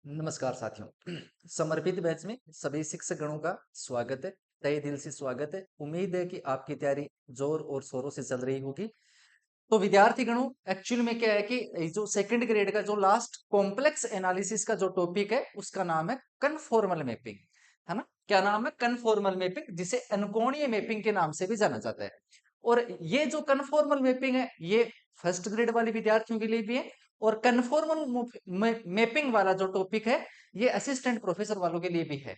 नमस्कार साथियों। समर्पित बैच में सभी शिक्षक गणों का स्वागत है। तहे दिल से स्वागत है। उम्मीद है कि आपकी तैयारी जोर और शोरों से चल रही होगी। तो विद्यार्थी गणों, एक्चुअल में क्या है कि ये जो सेकंड ग्रेड का जो लास्ट कॉम्प्लेक्स एनालिसिस का जो टॉपिक है उसका नाम है कन्फॉर्मल मैपिंग, है ना। क्या नाम है? कन्फॉर्मल मैपिंग, जिसे अनुकोणीय मैपिंग के नाम से भी जाना जाता है। और ये जो कन्फॉर्मल मैपिंग है ये फर्स्ट ग्रेड वाले विद्यार्थियों के लिए भी है। और कन्फॉर्मल मैपिंग वाला जो टॉपिक है ये असिस्टेंट प्रोफेसर वालों के लिए भी है।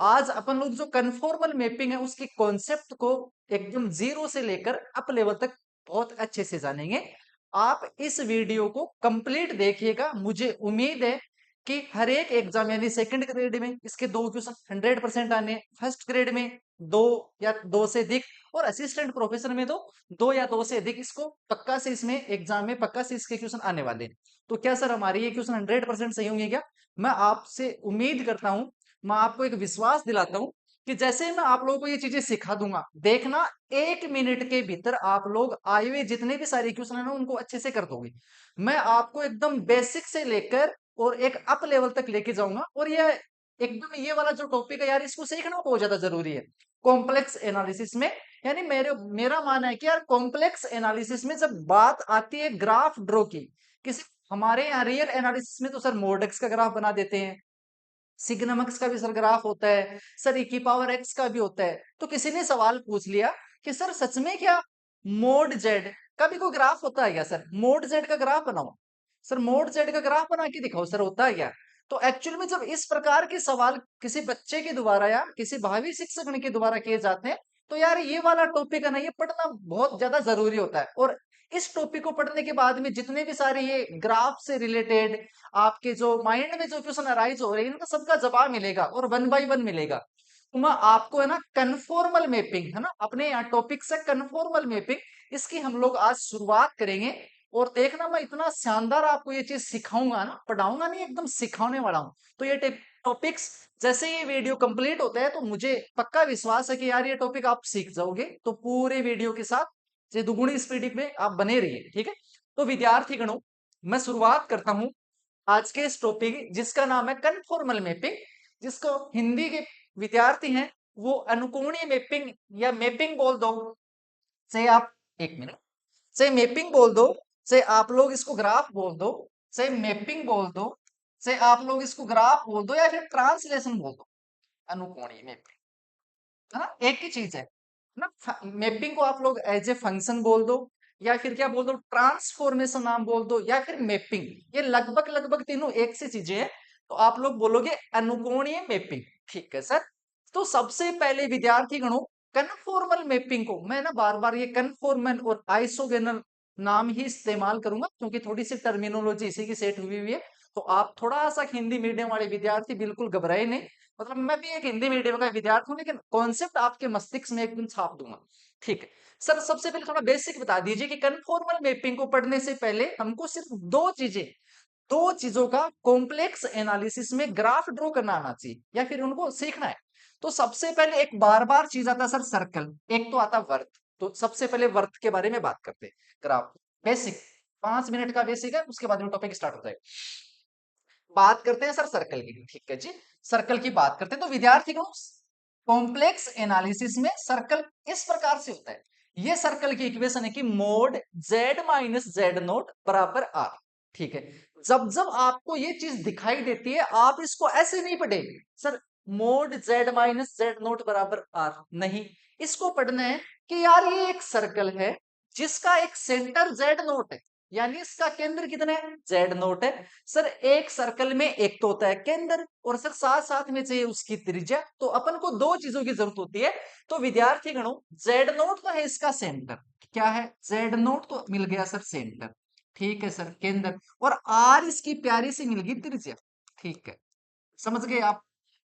आज अपन लोग जो कन्फॉर्मल मैपिंग है उसकी कॉन्सेप्ट को एकदम जीरो से लेकर अप लेवल तक बहुत अच्छे से जानेंगे। आप इस वीडियो को कंप्लीट देखिएगा। मुझे उम्मीद है कि हर एक एग्जाम यानी सेकंड ग्रेड में इसके 2 क्वेश्चन 100% आने, फर्स्ट ग्रेड में 2 या 2 से अधिक, और असिस्टेंट प्रोफेसर में तो 2 या 2 से अधिक इसको पक्का से इसमें एग्जाम में पक्का से इसके क्वेश्चन आने वाले हैं। तो क्या सर हमारे ये क्वेश्चन 100% सही होंगे क्या? मैं आपसे उम्मीद करता हूं, मैं आपको एक विश्वास दिलाता हूं कि जैसे मैं आप लोगों को ये चीजें सिखा दूंगा, देखना 1 मिनट के भीतर आप लोग आए हुए जितने भी सारे क्वेश्चन है ना उनको अच्छे से कर दोगे। मैं आपको एकदम बेसिक से लेकर और एक अप लेवल तक लेके जाऊंगा। और ये एकदम ये वाला जो टॉपिक है यार, इसको सीखना बहुत ज्यादा जरूरी है कॉम्प्लेक्स एनालिसिस में। यानी मेरा मानना है कि यार कॉम्प्लेक्स एनालिसिस में जब बात आती है ग्राफ ड्रॉ की, किसी हमारे यहाँ रियल एनालिसिस में तो सर मोडेक्स का ग्राफ बना देते हैं, सिग्नमक्स का भी सर ग्राफ होता है, सर ई की पावर एक्स का भी होता है। तो किसी ने सवाल पूछ लिया कि सर सच में क्या मोड जेड का भी कोई ग्राफ होता है क्या? सर मोड जेड का ग्राफ बनाओ, सर मोड जेड का ग्राफ बना के दिखाओ, सर होता है क्या? तो एक्चुअल में जब इस प्रकार के सवाल किसी बच्चे के द्वारा या किसी भावी शिक्षक के द्वारा किए जाते हैं, तो यार ये वाला टॉपिक है ना, ये पढ़ना बहुत ज्यादा जरूरी होता है। और इस टॉपिक को पढ़ने के बाद में जितने भी सारे ये ग्राफ से रिलेटेड आपके जो माइंड में जो क्वेश्चन अराइज हो रहे हैं इनका सबका जवाब मिलेगा और 1 बाय 1 मिलेगा। तो मैं आपको है ना कन्फॉर्मल मैपिंग, है ना, अपने यहाँ टॉपिक से कन्फॉर्मल मैपिंग इसकी हम लोग आज शुरुआत करेंगे। और देखना मैं इतना शानदार आपको ये चीज सिखाऊंगा ना, पढ़ाऊंगा नहीं, एकदम सिखाने वाला हूँ। तो ये टॉपिक्स जैसे ये वीडियो कंप्लीट होता है तो मुझे पक्का विश्वास है कि यार ये टॉपिक आप सीख जाओगे। तो पूरे वीडियो के साथ ये दुगुनी स्पीड में आप बने रहिए, ठीक है। तो विद्यार्थी गणों, मैं शुरुआत करता हूं आज के इस टॉपिक जिसका नाम है कन्फॉर्मल मैपिंग, जिसको हिंदी के विद्यार्थी हैं वो अनुकोणीय मैपिंग या मैपिंग बोल दो। से आप, एक मिनट, से मैपिंग बोल दो, से आप लोग इसको ग्राफ बोल दो, से मैपिंग बोल दो, से आप लोग इसको ग्राफ बोल दो, या फिर ट्रांसलेशन बोल दो। अनुकोणीय मैपिंग, है ना, एक ही चीज है ना। मैपिंग को आप लोग एज ए फंक्शन बोल दो, या फिर क्या बोल दो, ट्रांसफॉर्मेशन नाम बोल दो, या फिर मैपिंग। ये लगभग लगभग तीनों एक सी चीजें हैं। तो आप लोग बोलोगे अनुकोणीय मैपिंग, ठीक है सर। तो सबसे पहले विद्यार्थी गणों, कन्फॉर्मल मैपिंग को मैं ना बार बार ये कन्फॉर्मल और आइसोगेनल नाम ही इस्तेमाल करूंगा क्योंकि थोड़ी सी टर्मिनोलॉजी इसी की सेट हुई हुई है। तो आप थोड़ा सा हिंदी मीडियम वाले विद्यार्थी बिल्कुल घबराए नहीं। मतलब मैं भी एक हिंदी मीडियम का विद्यार्थी हूँ, लेकिन कॉन्सेप्ट आपके मस्तिष्क में एकदम छाप दूंगा, ठीक है। सर सबसे पहले थोड़ा बेसिक बता दीजिए कि कन्फॉर्मल मैपिंग को पढ़ने से पहले हमको सिर्फ दो चीजों का कॉम्प्लेक्स एनालिसिस में ग्राफ ड्रॉ करना आना चाहिए या फिर उनको सीखना है। तो सबसे पहले एक बार बार चीज आता है सर सर्कल, एक तो आता वर्त। तो सबसे पहले वर्त के बारे में बात करते हैं। ग्राफ बेसिक 5 मिनट का बेसिक है, उसके बाद में टॉपिक स्टार्ट होता है। बात करते हैं सर सर्कल की, ठीक है जी। सर्कल की बात करते हैं तो विद्यार्थी को कॉम्प्लेक्स एनालिसिस में सर्कल इस प्रकार से होता है। ये सर्कल की इक्वेशन है कि mode Z minus Z note बराबर आर, ठीक है। जब जब आपको ये चीज दिखाई देती है आप इसको ऐसे नहीं पढ़ेंगे sir, mod Z minus Z note बराबर आर नहीं। इसको पढ़ना है कि यार ये एक सर्कल है जिसका एक सेंटर जेड नोट है, यानी इसका केंद्र कितना है, जेड नोट है। सर एक सर्कल में एक तो होता है केंद्र और सर साथ साथ में चाहिए उसकी त्रिज्या। तो अपन को दो चीजों की जरूरत होती है। तो विद्यार्थी गणों, जेड नोट तो है इसका सेंटर, क्या है, जेड नोट तो मिल गया सर सेंटर, ठीक है सर केंद्र। और आर इसकी प्यारी सी मिल गई त्रिज्या, ठीक है। समझ गए आप?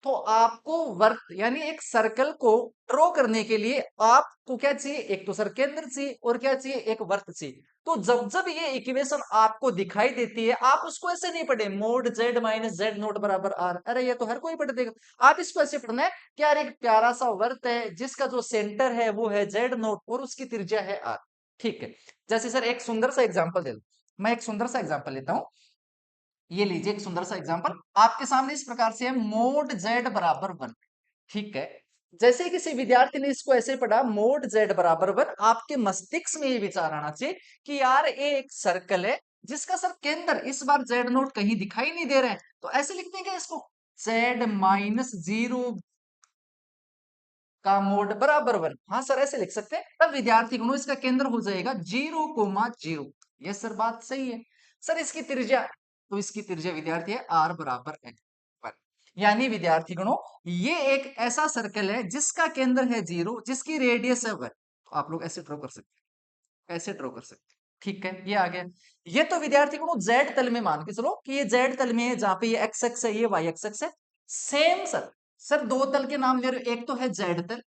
तो आपको वर्क यानी एक सर्कल को ड्रॉ करने के लिए आपको क्या चाहिए, एक तो सर केंद्र चाहिए और क्या चाहिए, एक वर्त चाहिए। तो जब जब ये इक्वेशन आपको दिखाई देती है आप उसको ऐसे नहीं पढ़े mode Z minus Z note बराबर आर, अरे ये तो हर कोई पढ़ देगा। आप इसको ऐसे पढ़ना है कि यार एक प्यारा सा वर्त है जिसका जो सेंटर है वो है जेड नोट और उसकी त्रिज्या है आर, ठीक है। जैसे सर एक सुंदर सा एग्जाम्पल दे दो, मैं एक सुंदर सा एग्जाम्पल लेता हूं। ये लीजिए एक सुंदर सा एग्जांपल आपके सामने इस प्रकार से है, मोड जेड बराबर 1। ठीक है, जैसे ही किसी विद्यार्थी ने इसको ऐसे पढ़ा मोड जेड बराबर 1, आपके मस्तिष्क में ये विचार आना चाहिए कि यार ये एक सर्कल है जिसका सर केंद्र, इस बार जेड नोट कहीं दिखाई नहीं दे रहा है, तो ऐसे लिखते हैं क्या इसको, Z-0 का मोड बराबर 1। हाँ सर ऐसे लिख सकते हैं, तब विद्यार्थी गुणों इसका केंद्र हो जाएगा 0,0। यस सर बात सही है। सर इसकी त्रिज्या, तो इसकी त्रिज्या विद्यार्थी है R बराबर है 1। यानी विद्यार्थी गणों ये एक ऐसा सर्कल है जिसका केंद्र है 0, जिसकी रेडियस है 1। तो आप लोग ऐसे ड्रॉ कर सकते हैं, ऐसे ड्रॉ कर सकते हैं। ठीक है, ये आ गया। ये तो विद्यार्थी गणों जेड तल में मान के चलो कि ये जेड तल में है, जहां पे ये एक्स एक्स है, ये वाई एक्स एक्स है। सेम सर, सर दो तल के नाम ले रहे हो, एक तो है जेड तल,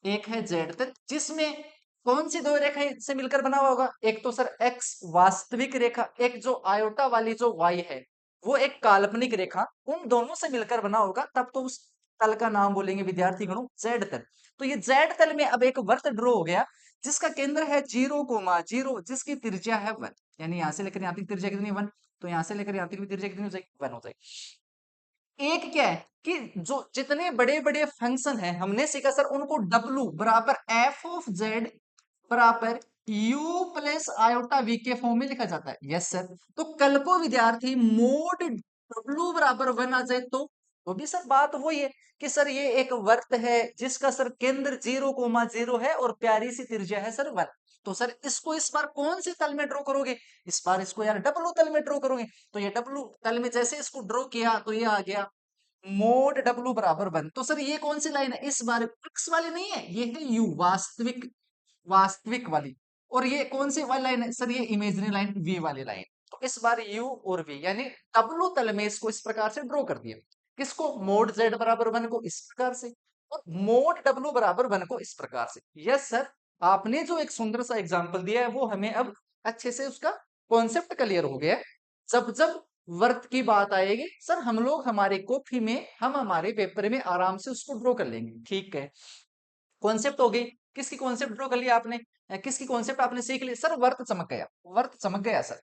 एक है जेड तल, जिसमें कौन सी दो रेखाएं से मिलकर बना हुआ होगा, एक तो सर एक्स वास्तविक रेखा, एक जो आयोटा वाली जो वाई है वो एक काल्पनिक रेखा, उन दोनों से मिलकर बना होगा, तब तो उस तल का नाम बोलेंगे विद्यार्थी गणों जेड तल। तो ये जेड तल में अब एक वर्त ड्रॉ हो गया जिसका केंद्र है 0,0, जिसकी त्रिज्या है 1। यानी यहां से लेकर यहां तक त्रिज्या कितनी 1, तो यहां से लेकर यहां तक भी त्रिज्या कितनी हो जाएगी, 1 हो जाएगी। एक क्या है कि जो जितने बड़े बड़े फंक्शन हैं हमने सीखा सर, उनको डब्लू बराबर एफ ऑफ जेड बराबर यू प्लस आयोटा वी के फॉर्म में लिखा जाता है। यस सर, तो कल को विद्यार्थी मोड डब्लू बराबर 1 आ जाए तो भी सर बात वही है कि सर ये एक वर्त है जिसका सर केंद्र 0,0 है और प्यारी सी त्रिज्या है सर 1। तो सर इसको इस बार कौन से तल में ड्रॉ करोगे, इस बार इसको यार डब्लू तल में ड्रॉ करोगे। तो ये डब्लू तल में जैसे इसको ड्रॉ किया तो ये आ गया मोड डब्लू बराबर 1। तो सर ये कौन सी लाइन है, इस बार एक्स वाली नहीं है, ये है यू वास्तविक, वास्तविक वाली। और ये कौन सी वाली लाइन है सर, ये इमेजिनरी लाइन वी वाली लाइन। तो इस बार यू और वी यानी डब्लू तल में इसको इस प्रकार से ड्रॉ कर दिया, किसको, मोड जेड बराबर 1 को इस प्रकार से, और मोड डब्लू बराबर 1 को इस प्रकार से। यस सर, आपने जो एक सुंदर सा एग्जांपल दिया है वो हमें अब अच्छे से उसका कॉन्सेप्ट क्लियर हो गया है। जब जब वर्त की बात आएगी सर, हम लोग हमारे कॉपी में, हम हमारे पेपर में आराम से उसको ड्रॉ कर लेंगे। ठीक है, कॉन्सेप्ट हो गई। किसकी कॉन्सेप्ट ड्रॉ कर लिया आपने, किसकी कॉन्सेप्ट आपने सीख ली सर, वर्त चमक गया, वर्त चमक गया सर।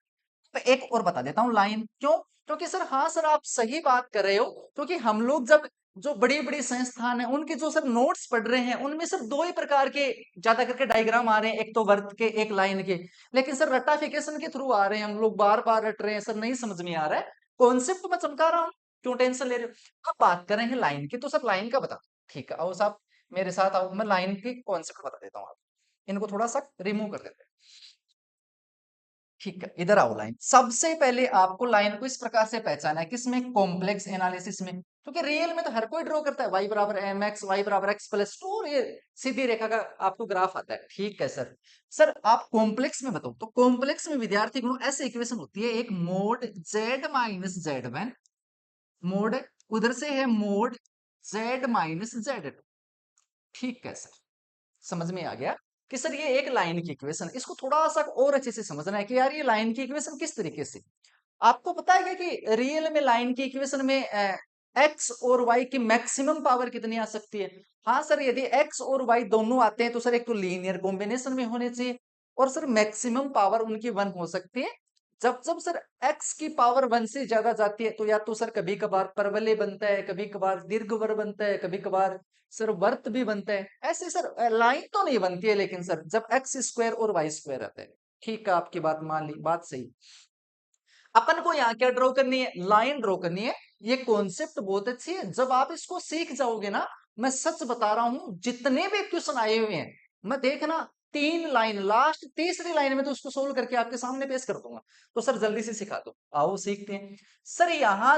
तो एक और बता देता हूँ लाइन, क्यों, क्योंकि सर हाँ सर आप सही बात कर रहे हो, क्योंकि हम लोग जब जो बड़ी बड़ी संस्थान है उनके जो सर नोट्स पढ़ रहे हैं उनमें सर दो ही प्रकार के ज्यादा करके डायग्राम आ रहे हैं, एक तो वर्त के एक लाइन के। लेकिन सर रटाफिकेशन के थ्रू आ रहे हैं, हम लोग बार बार रट रहे हैं सर, नहीं समझ में आ रहा है। कॉन्सेप्ट मैं चमका रहा हूँ, क्यों टेंशन ले रहे हो। अब बात करेंगे लाइन की, तो सर लाइन का बता, ठीक है आओ साहब मेरे साथ आओ, मैं लाइन की कॉन्सेप्ट बता देता हूँ आप, इनको थोड़ा सा रिमूव कर देते हैं। ठीक है, इधर आओ लाइन। सबसे पहले आपको लाइन को इस प्रकार से पहचाना है, किसमें, कॉम्प्लेक्स एनालिसिस में, क्योंकि रियल में तो हर कोई ड्रॉ करता है y बराबर एम एक्स, वाई बराबर एक्स प्लस टू, और ये सीधी रेखा का आपको ग्राफ आता है। ठीक है सर, सर आप कॉम्प्लेक्स में बताओ, तो कॉम्प्लेक्स में विद्यार्थी को ऐसे इक्वेशन होती है, एक mod z minus z one, mod उधर से है mod z minus z two. ठीक है सर, समझ में आ गया कि सर ये एक लाइन की इक्वेशन, इसको थोड़ा सा और अच्छे से समझना है कि यार ये लाइन की इक्वेशन किस तरीके से। आपको पता है क्या कि रियल में लाइन की इक्वेशन में एक्स और वाई की मैक्सिमम पावर कितनी आ सकती है। हाँ सर, यदि एक्स और वाई दोनों आते हैं तो सर एक तो लीनियर कॉम्बिनेशन में होने चाहिए, और सर मैक्सिमम पावर उनकी 1 हो सकती है। जब जब सर एक्स की पावर 1 से ज्यादा जाती है तो या तो सर कभी कभार परवलय बनता है, कभी कभार दीर्घवर्त बनता है, कभी कभार सर वर्त भी बनता है। ऐसे सर लाइन तो नहीं बनती है, लेकिन सर जब एक्स स्क्वायर और वाई स्क्वायर आता है। ठीक है, आपकी बात मान ली, बात सही। अपन को यहाँ क्या ड्रॉ करनी है, लाइन ड्रॉ करनी है। ये कॉन्सेप्ट बहुत अच्छी है, जब आप इसको सीख जाओगे ना, मैं सच बता रहा हूं, जितने भी क्वेश्चन आए हुए हैं, मैं देखना 3 लाइन, लास्ट तीसरी लाइन में तो उसको सोल्व करके आपके सामने पेश कर दूंगा। तो सर जल्दी से सिखा दो, आओ सीखते हैं। सर यहाँ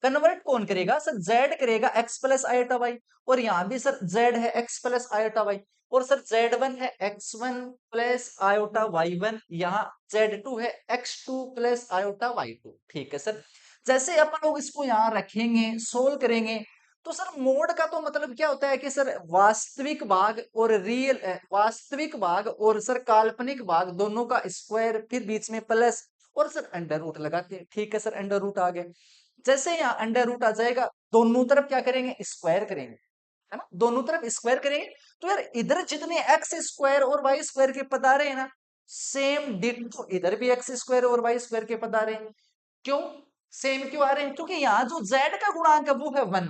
कन्वर्ट कौन करेगा सर, जेड करेगा एक्स प्लस आयोटा वाई, और यहां भी सर जेड है एक्स प्लस आयोटा वाई, और सर जेड वन है x one plus iota y one, यहाँ जेड टू है x two plus iota y two. ठीक है सर, जैसे अपन लोग इसको यहाँ रखेंगे सोल्व करेंगे, तो सर मोड का तो मतलब क्या होता है कि सर वास्तविक भाग और रियल, वास्तविक भाग और सर काल्पनिक भाग दोनों का स्क्वायर, फिर बीच में प्लस, और सर अंडर रूट लगाते हैं। ठीक है सर, अंडर रूट आ गए, जैसे यहाँ अंडर रूट आ जाएगा, दोनों तरफ क्या करेंगे, स्क्वायर करेंगे, है ना, दोनों तरफ स्क्वायर करेंगे। तो यार इधर जितने एक्स स्क्वायर और वाई स्क्वायर के पद आ रहे हैं ना, सेम डिट्टो इधर भी एक्स स्क्वायर और वाई स्क्वायर के पद आ रहे हैं। क्यों, सेम क्यों आ रहे हैं? क्योंकि यहाँ जो z का गुणांक है वो है 1,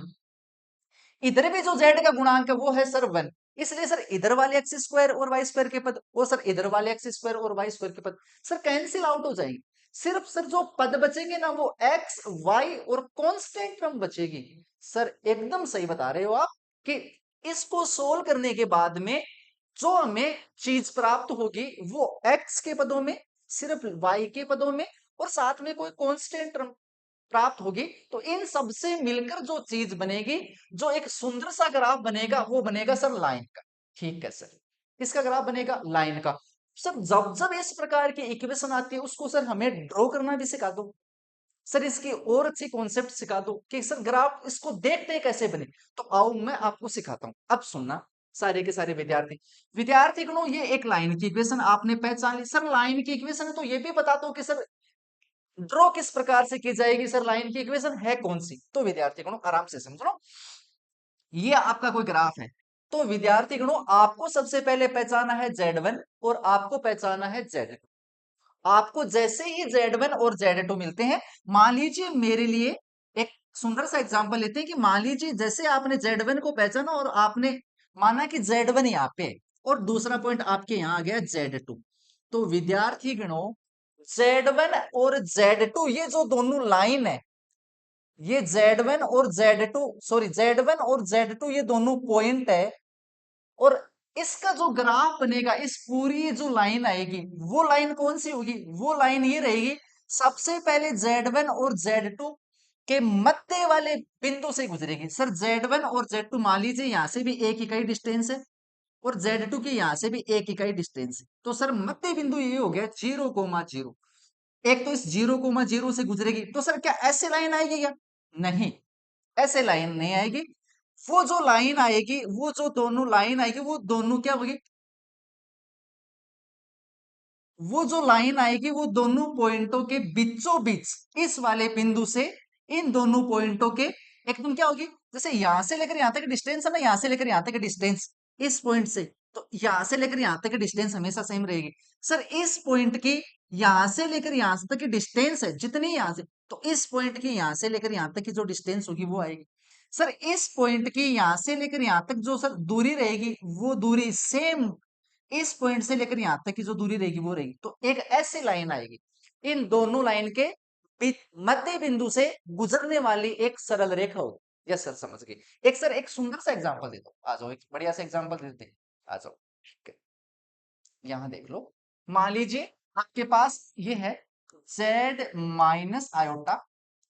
इधर भी जो z का गुणांक है वो है सर 1, इसलिए सर इधर वाले एक्स स्क्वायर और वाई स्क्वायर के पद और सर इधर वाले एक्स स्क्वायर और वाई स्क्वायर के पद सर कैंसिल आउट हो जाएंगे। सिर्फ सर जो पद बचेंगे ना वो एक्स वाई और कांस्टेंट टर्म बचेगी। सर एकदम सही बता रहे हो आप कि इसको सोल्व करने के बाद में जो हमें चीज प्राप्त होगी वो एक्स के पदों में, सिर्फ वाई के पदों में और साथ में कोई कांस्टेंट टर्म प्राप्त होगी। तो इन सब से मिलकर जो चीज बनेगी, जो एक सुंदर सा ग्राफ बनेगा वो बनेगा सर लाइन का। ठीक है सर, किसका ग्राफ बनेगा? लाइन का। सर जब जब इस प्रकार की इक्वेशन आती है उसको सर हमें ड्रॉ करना भी सिखा दो। सर इसकी और अच्छी कॉन्सेप्ट सिखा दो कि सर ग्राफ इसको देखते कैसे बने। तो आओ मैं आपको सिखाता हूं। अब सुनना सारे के सारे विद्यार्थी, विद्यार्थी गणों ये एक लाइन की इक्वेशन आपने पहचान ली। सर लाइन की इक्वेशन है तो ये भी बता दो कि सर ड्रॉ किस प्रकार से की जाएगी, सर लाइन की इक्वेशन है कौन सी। तो विद्यार्थी गणों आराम से समझ लो, ये आपका कोई ग्राफ है। तो विद्यार्थी गणों आपको सबसे पहले पहचाना है Z1 और आपको पहचाना है Z2। आपको जैसे ही Z1 और Z2 मिलते हैं, मान लीजिए मेरे लिए एक सुंदर सा एग्जांपल लेते हैं कि मान लीजिए जैसे आपने Z1 को पहचाना और आपने माना कि Z1 यहाँ पे है और दूसरा पॉइंट आपके यहाँ आ गया Z2। तो विद्यार्थी गणों Z1 और Z2 ये जो दोनों लाइन है, ये Z1 और Z2 सॉरी Z1 और Z2 ये दोनों पॉइंट है और इसका जो ग्राफ बनेगा, इस पूरी जो लाइन आएगी वो लाइन कौन सी होगी? वो लाइन ये रहेगी, सबसे पहले Z1 और Z2 के मध्य वाले बिंदु से गुजरेगी। सर Z1 और Z2 मान लीजिए यहां से भी एक इकाई डिस्टेंस है और Z2 की यहां से भी एक इकाई डिस्टेंस है। तो सर मध्य बिंदु ये हो गया 0,0। एक तो इस 0,0 से गुजरेगी। तो सर क्या ऐसे लाइन आएगी क्या? नहीं, ऐसे लाइन नहीं आएगी। वो जो लाइन आएगी, वो जो दोनों लाइन आएगी वो दोनों क्या होगी? वो जो लाइन आएगी वो दोनों पॉइंटों के बीचों बीच, इस वाले बिंदु से इन दोनों पॉइंटों के एकदम क्या होगी? जैसे यहां से लेकर यहां तक डिस्टेंस है ना, यहां से लेकर यहां तक डिस्टेंस इस पॉइंट से, तो यहां से लेकर यहां तक डिस्टेंस हमेशा सेम रहेगी। सर इस पॉइंट की यहां से लेकर यहां तक की डिस्टेंस है जितनी यहां से, तो इस पॉइंट की यहां से लेकर यहां तक की जो डिस्टेंस होगी वो आएगी। सर इस पॉइंट की यहां से लेकर यहां तक जो सर दूरी रहेगी वो दूरी सेम इस पॉइंट से लेकर यहां तक की जो दूरी रहेगी वो रहेगी। तो एक ऐसी लाइन आएगी, इन दोनों लाइन के मध्य बिंदु से गुजरने वाली एक सरल रेखा होगी। यस सर समझ गए। एक सर एक सुंदर सा एग्जांपल दे दो, आ जाओ एक बढ़िया सा एग्जांपल देते हैं, आ जाओ। ठीक है, यहां देख लो, मान लीजिए आपके पास ये है z माइनस आयोटा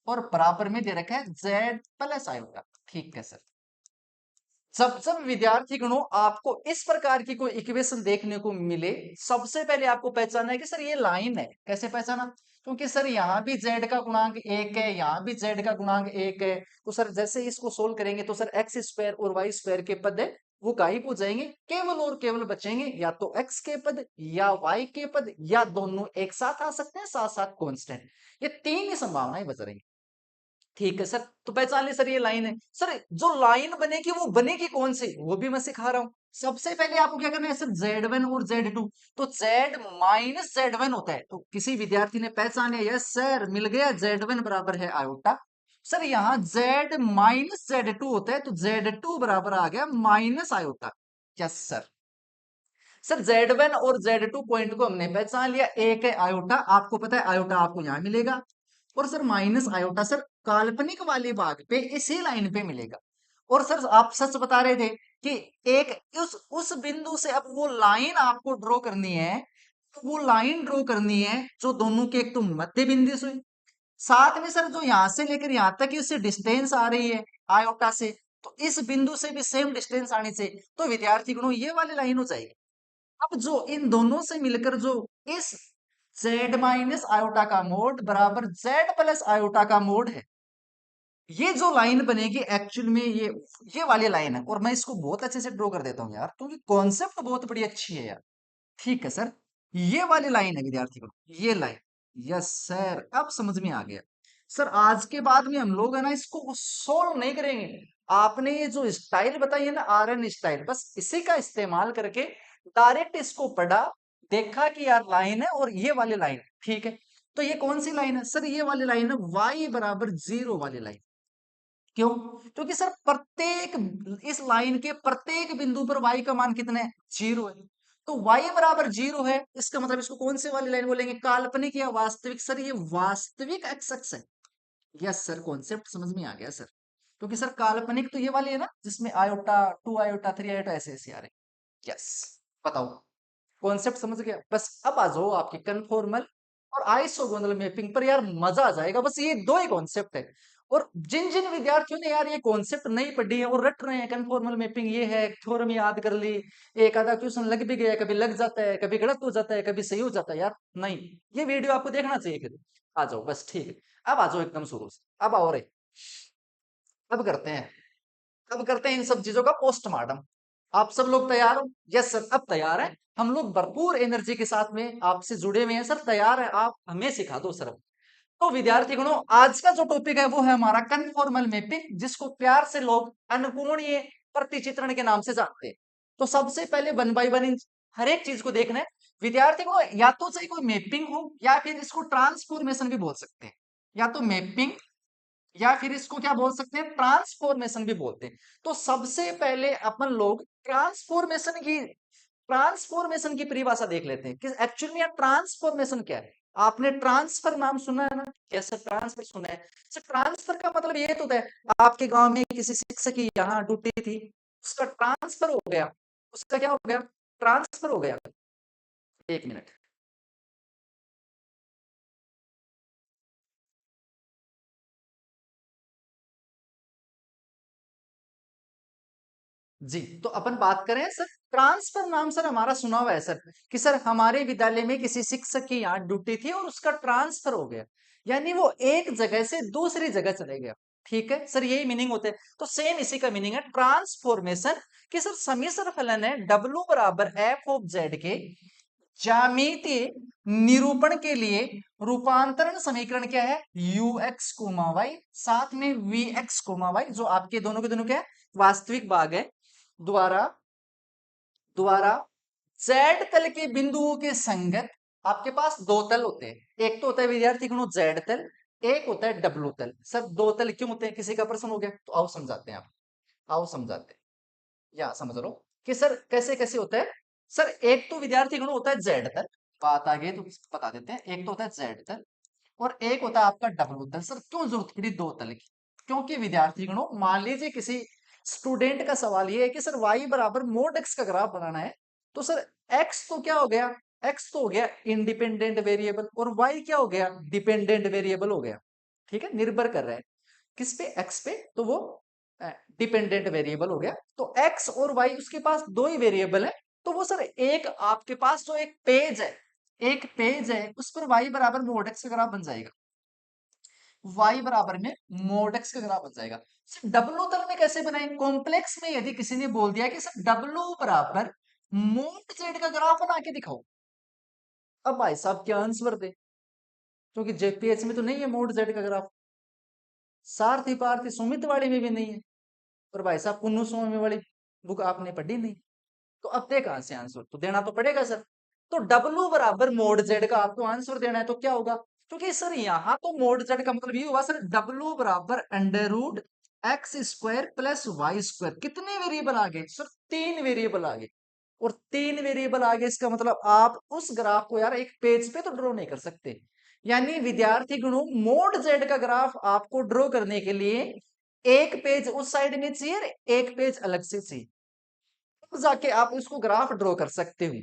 और बराबर में दे रखा है z प्लस आयोटा। ठीक है सर, जब जब विद्यार्थी गणों आपको इस प्रकार की कोई इक्वेशन देखने को मिले, सबसे पहले आपको पहचानना है कि सर ये लाइन है। कैसे पहचाना? क्योंकि सर यहाँ भी z का गुणांक 1 है, यहाँ भी z का गुणांक 1 है। तो सर जैसे इसको सोल्व करेंगे तो सर एक्स स्क्वायर और वाई स्क्वायर के पद है वो गायब हो जाएंगे, केवल और केवल बचेंगे या तो x के पद या y के पद या दोनों एक साथ आ सकते हैं, साथ साथ कांस्टेंट। ये तीन ही संभावनाएं बच रही। ठीक है सर, तो पहचान ले सर ये लाइन है। सर जो लाइन बनेगी वो बनेगी कौन सी, वो भी मैं सिखा रहा हूं। सबसे पहले आपको क्या करना है सर, Z1 और Z2। तो Z माइनस Z1 होता है, तो किसी विद्यार्थी ने पहचान लिया, यस सर मिल गया, Z1 बराबर है आयोटा। सर यहाँ Z माइनस Z2 होता है, तो Z2 बराबर आ गया minus iota. Yes sir. Sir Z1 और Z2 पॉइंट को हमने पहचान लिया, एक है आयोटा, आपको पता है आयोटा आपको यहां मिलेगा, और सर माइनस आयोटा सर काल्पनिक वाले भाग पे इसी लाइन पे मिलेगा। और सर आप सच बता रहे थे कि एक उस बिंदु से अब वो लाइन आपको ड्रॉ करनी है, तो वो लाइन ड्रॉ करनी है जो दोनों के एक तो मध्य बिंदु से, साथ में सर जो यहां से लेकर यहां तक की उससे डिस्टेंस आ रही है आयोटा से, तो इस बिंदु से भी सेम डिस्टेंस आने से, तो विद्यार्थी गणों ये वाली लाइन हो जाएगी। अब जो इन दोनों से मिलकर जो इस z माइनस आयोटा का मोड बराबर z प्लस आयोटा का मोड है, ये जो लाइन बनेगी एक्चुअल में ये वाली लाइन है। और मैं इसको बहुत अच्छे से ड्रॉ कर देता हूं यार, क्योंकि कॉन्सेप्ट बहुत बड़ी अच्छी है यार। ठीक है सर, ये वाली लाइन है विद्यार्थी को, ये लाइन। यस सर, अब समझ में आ गया। सर आज के बाद में हम लोग है ना इसको सोल्व नहीं करेंगे। आपने ये जो स्टाइल बताई है ना, RN स्टाइल, बस इसी का इस्तेमाल करके डायरेक्ट इसको पढ़ा, देखा कि यार लाइन है और ये वाली लाइन है। ठीक है, तो ये कौन सी लाइन है सर? ये वाली लाइन है y बराबर 0 वाली लाइन। क्यों? क्योंकि सर प्रत्येक इस लाइन के प्रत्येक बिंदु पर y का मान कितना है? 0 है। तो y बराबर 0 है, इसका मतलब इसको कौन सी वाली लाइन बोलेंगे? काल्पनिक या वास्तविक? सर ये वास्तविक एक्स अक्ष है। यस सर, कॉन्सेप्ट समझ में आ गया सर। क्योंकि सर काल्पनिक तो ये वाली है ना जिसमें आयोटा 2 आयोटा 3 आयोटा ऐसे ऐसे आ रहे हैं। यस, बताओ कॉन्सेप्ट समझ गया? बस अब आ जाओ आपकी कन्फॉर्मल और आइसोगोनल मैपिंग पर। यार मजा आ जाएगा, बस ये दो ही कॉन्सेप्ट है। और जिन जिन विद्यार्थियों ने यार ये कॉन्सेप्ट नहीं पढ़ी है और रट रहे हैं कन्फॉर्मल मैपिंग ये है, थ्योरम याद कर ली, एक आधा क्वेश्चन लग भी गया, कभी लग जाता है, कभी गलत हो जाता है, कभी सही हो जाता है, यार नहीं, ये वीडियो आपको देखना चाहिए। फिर आ जाओ, बस ठीक है। अब आ जाओ एकदम शुरू से, अब आओ रे। अब करते हैं, अब करते हैं इन सब चीजों का पोस्टमार्टम। आप सब लोग तैयार हो? यस सर, अब तैयार है। हम लोग भरपूर एनर्जी के साथ में आपसे जुड़े हुए हैं सर, तैयार है, आप हमें सिखा दो सर। तो विद्यार्थी गणों, आज का जो टॉपिक है वो है हमारा कन्फॉर्मल मैपिंग, जिसको प्यार से लोग अनुकोणीय प्रतिचित्रण के नाम से जानते हैं। तो सबसे पहले वन बाय वन इन हर एक चीज को देखना है विद्यार्थी गणों। या तो चाहे कोई मैपिंग हो या फिर इसको ट्रांसफॉर्मेशन भी बोल सकते हैं। या तो मैपिंग या फिर इसको क्या बोल सकते हैं? ट्रांसफॉर्मेशन भी बोलते हैं। तो सबसे पहले अपन लोग ट्रांसफॉर्मेशन की परिभाषा देख लेते हैं कि एक्चुअली में ट्रांसफॉर्मेशन क्या है। आपने ट्रांसफर नाम सुना है ना? कैसे ट्रांसफर सुना है? सर ट्रांसफर का मतलब ये तो है आपके गांव में किसी शिक्षक की यहाँ ड्यूटी थी, उसका ट्रांसफर हो गया। उसका क्या हो गया? ट्रांसफर हो गया। एक मिनट जी। तो अपन बात करें सर, ट्रांसफर नाम सर हमारा सुना हुआ है सर, कि सर हमारे विद्यालय में किसी शिक्षक की यहाँ ड्यूटी थी और उसका ट्रांसफर हो गया, यानी वो एक जगह से दूसरी जगह चले गया। ठीक है सर, यही मीनिंग होते हैं। तो सेम इसी का मीनिंग है ट्रांसफॉर्मेशन, कि सर समीकरण फलन है W बराबर एफ ऑफ जेड के ज्यामितीय निरूपण के लिए रूपांतरण समीकरण क्या है? यू एक्स कोमा वाई, साथ में वी एक्स कोमा वाई, जो आपके दोनों के दोनों क्या है? वास्तविक भाग है, द्वारा द्वारा जेड तल के बिंदुओं के संगत। आपके पास दो तल होते हैं, एक तो होता है विद्यार्थी गणों जेड तल, एक होता है डब्लू तल। सर दो तल क्यों होते हैं? किसी का प्रश्न हो गया तो आओ समझाते हैं। आप आओ समझाते हैं, या समझ लो कि सर कैसे कैसे होता है। सर एक तो विद्यार्थी गणों होता है जेड तल, बात आ गई तो बता देते हैं। एक तो होता है जेड तल और एक होता है आपका डब्लू तल। सर क्यों जरूरत पड़ी दो तल की? क्योंकि विद्यार्थी गणों मान लीजिए किसी स्टूडेंट का सवाल ये है कि सर y बराबर मोड x का ग्राफ बनाना है, तो सर x तो क्या हो गया? x तो हो गया इंडिपेंडेंट वेरिएबल और y क्या हो गया? डिपेंडेंट वेरिएबल हो गया। ठीक है, निर्भर कर रहा है किस पे? x पे, तो वो डिपेंडेंट वेरिएबल हो गया। तो x और y उसके पास दो ही वेरिएबल है। तो वो सर एक आपके पास जो एक पेज है, एक पेज है उस पर y बराबर मोड x का ग्राफ बन जाएगा। y बराबर में मोड x का ग्राफ बन जाएगा। सर डब्लू तल में कैसे बनाए? कॉम्प्लेक्स में यदि किसी ने बोल दिया कि सर डब्लू बराबर मोड z का ग्राफ बना के दिखाओ, अब भाई साहब क्या आंसर दे? क्योंकि जेपीएच में तो नहीं है मोड z का ग्राफ, सारथी पारथी सुमित वाली में भी नहीं है, और भाई साहब पुन्नु स्वामी वाली बुक आपने पढ़ी नहीं, तो अब दे कहां से आंसर? तो देना तो पड़ेगा सर। तो डब्लू बराबर मोड जेड का आपको आंसर देना है, तो क्या होगा? क्योंकि सर यहाँ तो मोड जेड का मतलब ये हुआ सर डब्लू बराबर under root x square plus y square. कितने वेरिएबल आ गए सर? तीन वेरिएबल आ गए। और तीन वेरिएबल आ गए, इसका मतलब आप उस ग्राफ को यार एक पेज पे तो ड्रॉ नहीं कर सकते। यानी विद्यार्थी गणों मोड जेड का ग्राफ आपको ड्रॉ करने के लिए एक पेज उस साइड में चाहिए, एक पेज अलग से चाहिए, तब जाके आप उसको ग्राफ ड्रॉ कर सकते हो।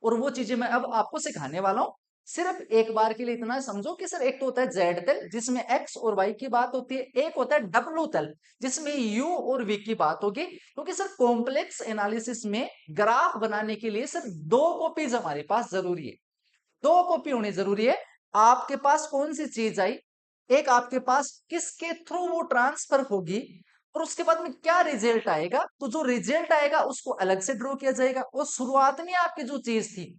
और वो चीजें मैं अब आपको सिखाने वाला हूं। सिर्फ एक बार के लिए इतना समझो कि सर एक तो होता है जेड तल जिसमें एक्स और वाई की बात होती है, एक होता है डब्लू तल जिसमें यू और वी की बात होगी। क्योंकि सर कॉम्प्लेक्स एनालिसिस में ग्राफ बनाने के लिए सर दो कॉपीज हमारे पास जरूरी है, दो कॉपी होनी जरूरी है। आपके पास कौन सी चीज आई? एक आपके पास किसके थ्रू वो ट्रांसफर होगी और उसके बाद में क्या रिजल्ट आएगा, तो जो रिजल्ट आएगा उसको अलग से ड्रॉ किया जाएगा और शुरुआत में आपकी जो चीज थी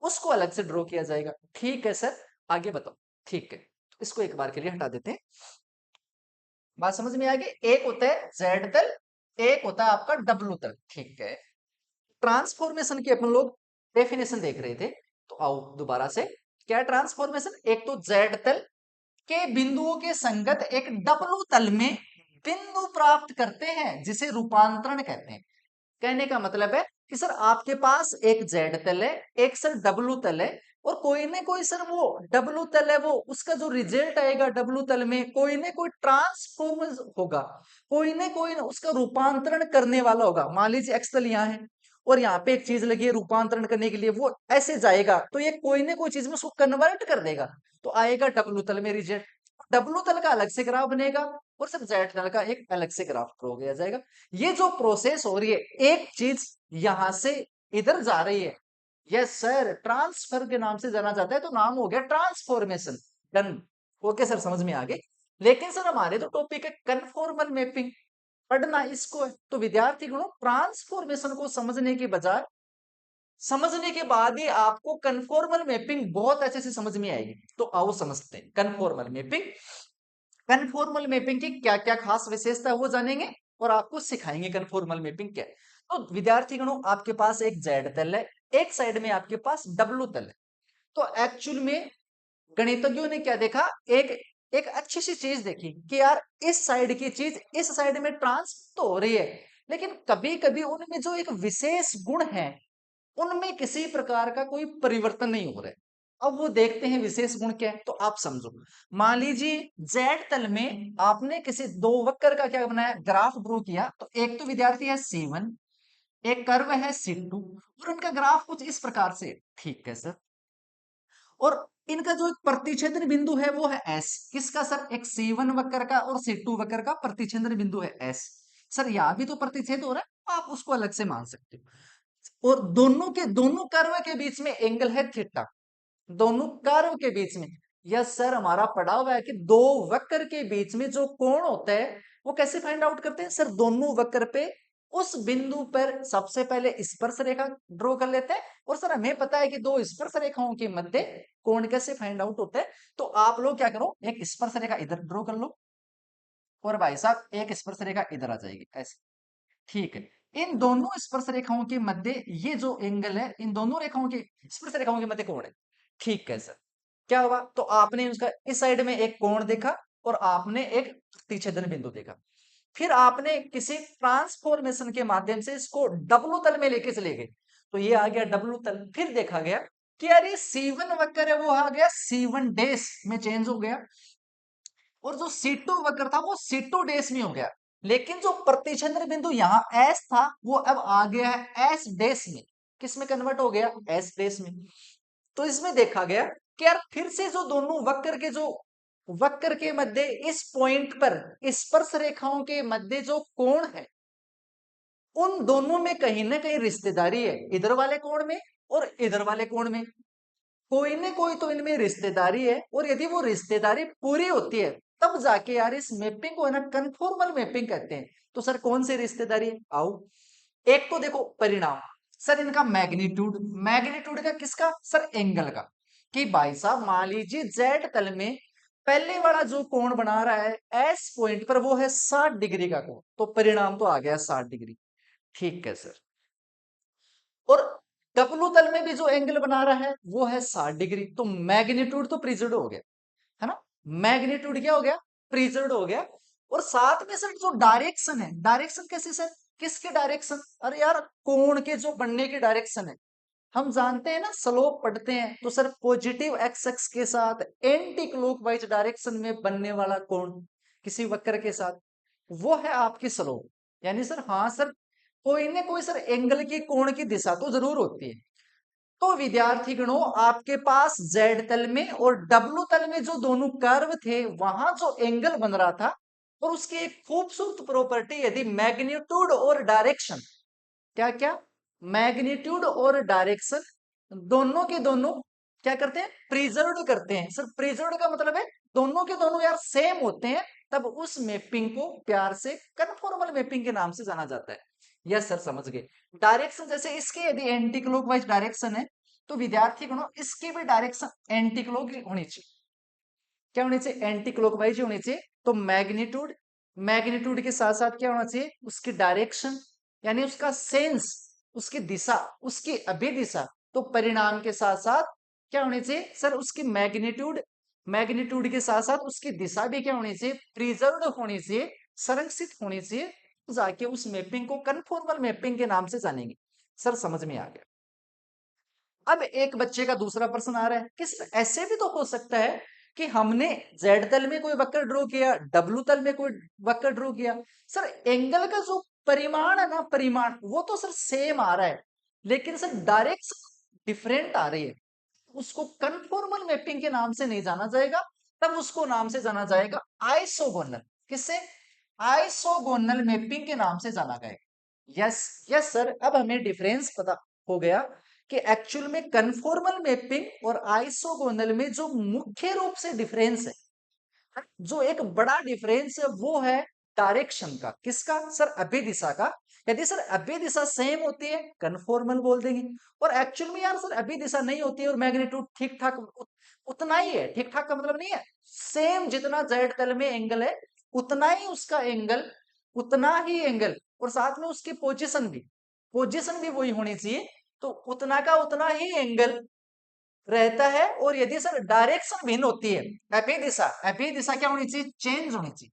उसको अलग से ड्रॉ किया जाएगा। ठीक है सर, आगे बताओ। ठीक है, इसको एक बार के लिए हटा देते हैं। बात समझ में आ गई? एक होता है जेड तल, एक होता है आपका डब्लू तल। ठीक है, ट्रांसफॉर्मेशन की अपन लोग डेफिनेशन देख रहे थे, तो आओ दोबारा से। क्या ट्रांसफॉर्मेशन? एक तो जेड तल के बिंदुओं के संगत एक डब्लू तल में बिंदु प्राप्त करते हैं जिसे रूपांतरण कहते हैं। कहने का मतलब है कि सर आपके पास एक जेड तल है, एक सर डब्लू तल है, और कोई ना कोई सर वो डब्लू तल है, वो उसका जो रिजल्ट आएगा डब्लू तल में कोई ना कोई ट्रांसफॉर्म होगा, कोई ना कोई उसका रूपांतरण करने वाला होगा। मान लीजिए एक्स तल यहाँ है और यहाँ पे एक चीज लगी है रूपांतरण करने के लिए, वो ऐसे जाएगा तो ये कोई ना कोई चीज में उसको कन्वर्ट कर देगा, तो आएगा डब्लू तल में रिजल्ट। डब्लू तल का अलग से ग्राफ बनेगा और सिर्फ जेड तल का एक अलग से ग्राफ ड्रॉ किया जाएगा। ये जो प्रोसेस हो रही है, एक चीज यहां से इधर जा रही है, यस सर, ट्रांसफर के नाम से जाना जाता है, तो नाम हो गया ट्रांसफॉर्मेशन। डन। ओके सर, समझ में आ गई। लेकिन सर हमारे तो टॉपिक है कन्फॉर्मल मैपिंग, पढ़ना इसको है। तो विद्यार्थी गणों, ट्रांसफॉर्मेशन को समझने के बजाय समझने के बाद ही आपको कन्फॉर्मल मैपिंग बहुत अच्छे से समझ में आएगी। तो आओ समझते हैं कन्फॉर्मल मैपिंग। कन्फॉर्मल मैपिंग की क्या क्या खास विशेषता है वो जानेंगे और आपको सिखाएंगे कन्फॉर्मल मैपिंग क्या है। तो विद्यार्थी गणों, आपके पास एक जेड तल है, एक साइड में आपके पास डब्लू तल है। तो एक्चुअल में गणितज्ञों ने क्या देखा, एक एक अच्छी सी चीज देखी कि यार इस साइड की चीज इस साइड में ट्रांसफर तो हो रही है, लेकिन कभी कभी उनमें जो एक विशेष गुण है उनमें किसी प्रकार का कोई परिवर्तन नहीं हो रहा है। अब वो देखते हैं विशेष गुण क्या है, तो आप समझो। मान लीजिए जेड तल में आपने किसी दो वक्र का क्या बनाया, ग्राफ ड्रॉ किया। तो एक तो विद्यार्थी है C1, एक कर्व है C2, और उनका ग्राफ कुछ इस प्रकार से, ठीक है सर। और इनका जो एक प्रतिच्छेदन बिंदु है वो है S। किसका सर? एक C1 वक्र का और C2 वक्र का प्रतिच्छेदन बिंदु है S। सर यहां भी तो प्रतिच्छेद हो रहा है, आप उसको अलग से मान सकते हो। और दोनों कर्व के बीच में एंगल है थीटा, दोनों कर्व के बीच में। यस सर, हमारा पढ़ा हुआ है कि दो वक्र के बीच में जो कोण होता है वो कैसे फाइंड आउट करते हैं सर? दोनों वक्र पे उस बिंदु पर सबसे पहले स्पर्श रेखा ड्रॉ कर लेते हैं। और सर हमें पता है कि दो स्पर्श रेखाओं के मध्य कोण कैसे फाइंड आउट होता है। तो आप लोग क्या करो, एक स्पर्श रेखा इधर ड्रॉ कर लो और भाई साहब एक स्पर्श रेखा इधर आ जाएगी ऐसे, ठीक है। इन दोनों स्पर्श रेखाओं के मध्य ये जो एंगल है, इन दोनों रेखाओं के स्पर्श रेखाओं के मध्य कोण है, ठीक है सर। क्या हुआ? तो आपने उसका इस साइड में एक कोण देखा और आपने एक प्रतिच्छेदन बिंदु देखा। फिर आपने किसी ट्रांसफॉर्मेशन के माध्यम से इसको डब्लू तल में लेके चले गए, तो ये आ गया डब्लू तल। फिर देखा गया कि यार ये C1 वक्र है वो आ गया C1 डैश में चेंज हो गया, और जो C2 वक्र था वो C2 डैश में हो गया। लेकिन जो प्रतिच्छेदन बिंदु यहाँ S था वो अब आ गया है S डैश में। किस में कन्वर्ट हो गया? S डैश में। तो इसमें देखा गया कि यार फिर से जो दोनों वक्र के मध्य इस पॉइंट पर स्पर्श रेखाओं के मध्य जो कोण है उन दोनों में कहीं ना कहीं रिश्तेदारी है, इधर वाले कोण में और इधर वाले कोण में कोई ना कोई तो इनमें रिश्तेदारी है। और यदि वो रिश्तेदारी पूरी होती है तब जाके यार इस मैपिंग को है ना कन्फॉर्मल मैपिंग कहते हैं। तो सर कौन सी रिश्तेदारी है? आओ, एक तो देखो परिणाम, सर इनका मैग्नीट्यूड, मैग्नीट्यूड का किसका सर? एंगल का। कि भाई साहब मान लीजिए जेड तल में पहले वाला जो कोण बना रहा है एस पॉइंट पर वो है 60 डिग्री का कोण, तो परिणाम तो आ गया 60 डिग्री, ठीक है सर। और डब्लू तल में भी जो एंगल बना रहा है वो है 60 डिग्री, तो मैग्नीट्यूड तो प्रिजर्व हो गया, है ना? मैग्नीट्यूड क्या हो गया? प्रिजर्व हो गया। और साथ में सर जो डायरेक्शन है, डायरेक्शन कैसे सर? किसके डायरेक्शन? अरे यार कोण के जो बनने की डायरेक्शन है। हम जानते हैं ना, स्लोप पढ़ते हैं तो सर पॉजिटिव एक्स एक्स के साथ एंटी क्लॉकवाइज डायरेक्शन में बनने वाला कोण किसी वक्र के साथ, वो है आपकी स्लोप। यानी सर हाँ सर, कोई ना कोई सर एंगल की कोण की दिशा तो जरूर होती है। तो विद्यार्थी गणों, आपके पास जेड तल में और डब्लू तल में जो दोनों कर्व थे वहां जो एंगल बन रहा था, और उसकी एक खूबसूरत प्रॉपर्टी, यदि मैग्नीट्यूड और डायरेक्शन, क्या क्या, मैग्नीट्यूड और डायरेक्शन दोनों के दोनों क्या करते हैं? प्रिजर्व करते हैं। सर प्रिजर्व का मतलब है दोनों के दोनों यार सेम होते हैं, तब उस मैपिंग को प्यार से कन्फॉर्मल मैपिंग के नाम से जाना जाता है। यस सर, समझ गए। डायरेक्शन जैसे इसके यदि एंटी क्लॉकवाइज डायरेक्शन है तो विद्यार्थी गणों इसकी भी डायरेक्शन एंटी क्लॉक होनी चाहिए। क्या होनी चाहिए? एंटी क्लॉकवाइज होनी चाहिए। तो मैग्नीट्यूड, मैग्नीट्यूड के साथ साथ क्या होना चाहिए? उसकी डायरेक्शन, यानी उसका सेंस, उसकी दिशा, उसकी अभिदिशा। तो परिणाम के साथ साथ क्या होनी चाहिए सर, उसकी मैग्नीट्यूड, मैग्नीट्यूड के साथ साथ उसकी दिशा भी क्या होनी चाहिए, प्रिजर्व होनी चाहिए, संरक्षित होनी चाहिए, तो जाके उस मैपिंग को कन्फॉर्मल मैपिंग के नाम से जानेंगे। सर समझ में आ गया। अब एक बच्चे का दूसरा प्रश्न आ रहा है कि सर ऐसे भी तो हो सकता है कि हमने जेड तल में कोई वक्र ड्रॉ किया, डब्लू तल में कोई वक्र ड्रॉ किया, सर एंगल का जो परिमाण है ना, परिमाण वो तो सर सेम आ रहा है, लेकिन सर डायरेक्शन डिफरेंट आ रही है, उसको कन्फॉर्मल मैपिंग के नाम से नहीं जाना जाएगा, तब उसको नाम से जाना जाएगा आइसोगोनल। किससे? आइसोगोनल मैपिंग के नाम से जाना गया। यस यस सर, अब हमें डिफरेंस पता हो गया कि एक्चुअल में कन्फॉर्मल मैपिंग और आइसोगोनल में जो मुख्य रूप से डिफरेंस है, जो एक बड़ा डिफरेंस है वो है डायरेक्शन का। किसका सर? अभिदिशा का। यदि सर अभिदिशा सेम होती है कन्फॉर्मल बोल देंगे, और एक्चुअल में यार सर अभिदिशा नहीं होती है और मैग्नीट्यूड ठीक ठाक उतना ही है, ठीक ठाक का मतलब नहीं है, सेम जितना जेड तल में एंगल है उतना ही उसका एंगल, उतना ही एंगल, और साथ में उसकी पोजीशन भी वही होनी चाहिए, तो उतना का उतना ही एंगल रहता है। और यदि सर डायरेक्शन भिन्न होती है, अभिदिशा क्या होनी चाहिए? चेंज होनी चाहिए,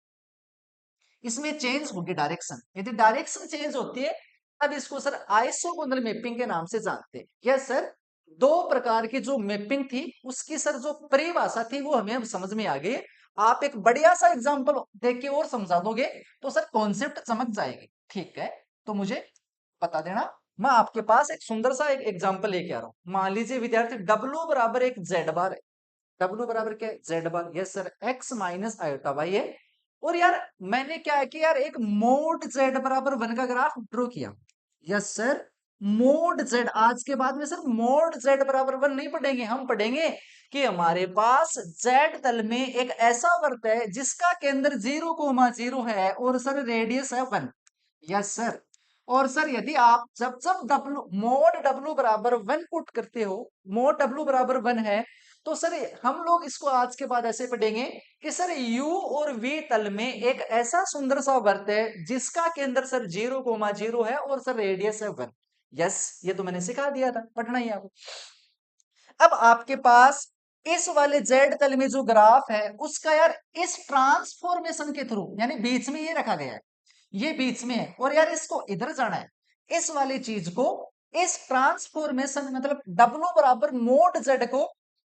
इसमें चेंज होगी डायरेक्शन, यदि डायरेक्शन चेंज होती है तब इसको सर आइसोगोनल मैपिंग के नाम से जानते हैं। यस सर, दो प्रकार की जो मैपिंग थी उसकी सर जो परिभाषा थी वो हमें अब समझ में आ गई। आप एक बढ़िया सा एग्जांपल देख के और समझा दोगे तो सर कॉन्सेप्ट समझ जाएगी। ठीक है, तो मुझे बता देना, मैं आपके पास एक सुंदर सा एक एग्जांपल लेके आ रहा हूं। मान लीजिए विद्यार्थी डब्ल्यू बराबर एक जेड बार है, डब्ल्यू बराबर क्या है? Z bar. Yes sir, X minus iota Y है। और यार मैंने क्या है कि यार एक मोड जेड बराबर वन का ग्राफ ड्रॉ किया। यस सर, मोड जेड, आज के बाद में सर मोड जेड बराबर वन नहीं पढ़ेंगे, हम पढ़ेंगे कि हमारे पास जेड तल में एक ऐसा वृत्त है जिसका केंद्र 0,0 है और सर रेडियस है 1। यस सर, और सर यदि आप जब जब डब्लू मोड डब्लू बराबर 1 पुट करते हो, मोड डब्लू बराबर 1 है, तो सर हम लोग इसको आज के बाद ऐसे पढ़ेंगे कि सर u और v तल में एक ऐसा सुंदर सा वृत्त है जिसका केंद्र सर 0,0 है और सर रेडियस है 1। यस, ये तो मैंने सिखा दिया था, पढ़ना ही आपको। अब आपके पास इस वाले जेड तल में जो ग्राफ है उसका यार इस ट्रांसफॉर्मेशन के थ्रू, यानी बीच में ये रखा गया है, ये बीच में है, और यार इसको इधर जाना है, इस वाली चीज को इस ट्रांसफॉर्मेशन मतलब डब्लू बराबर मोड जेड को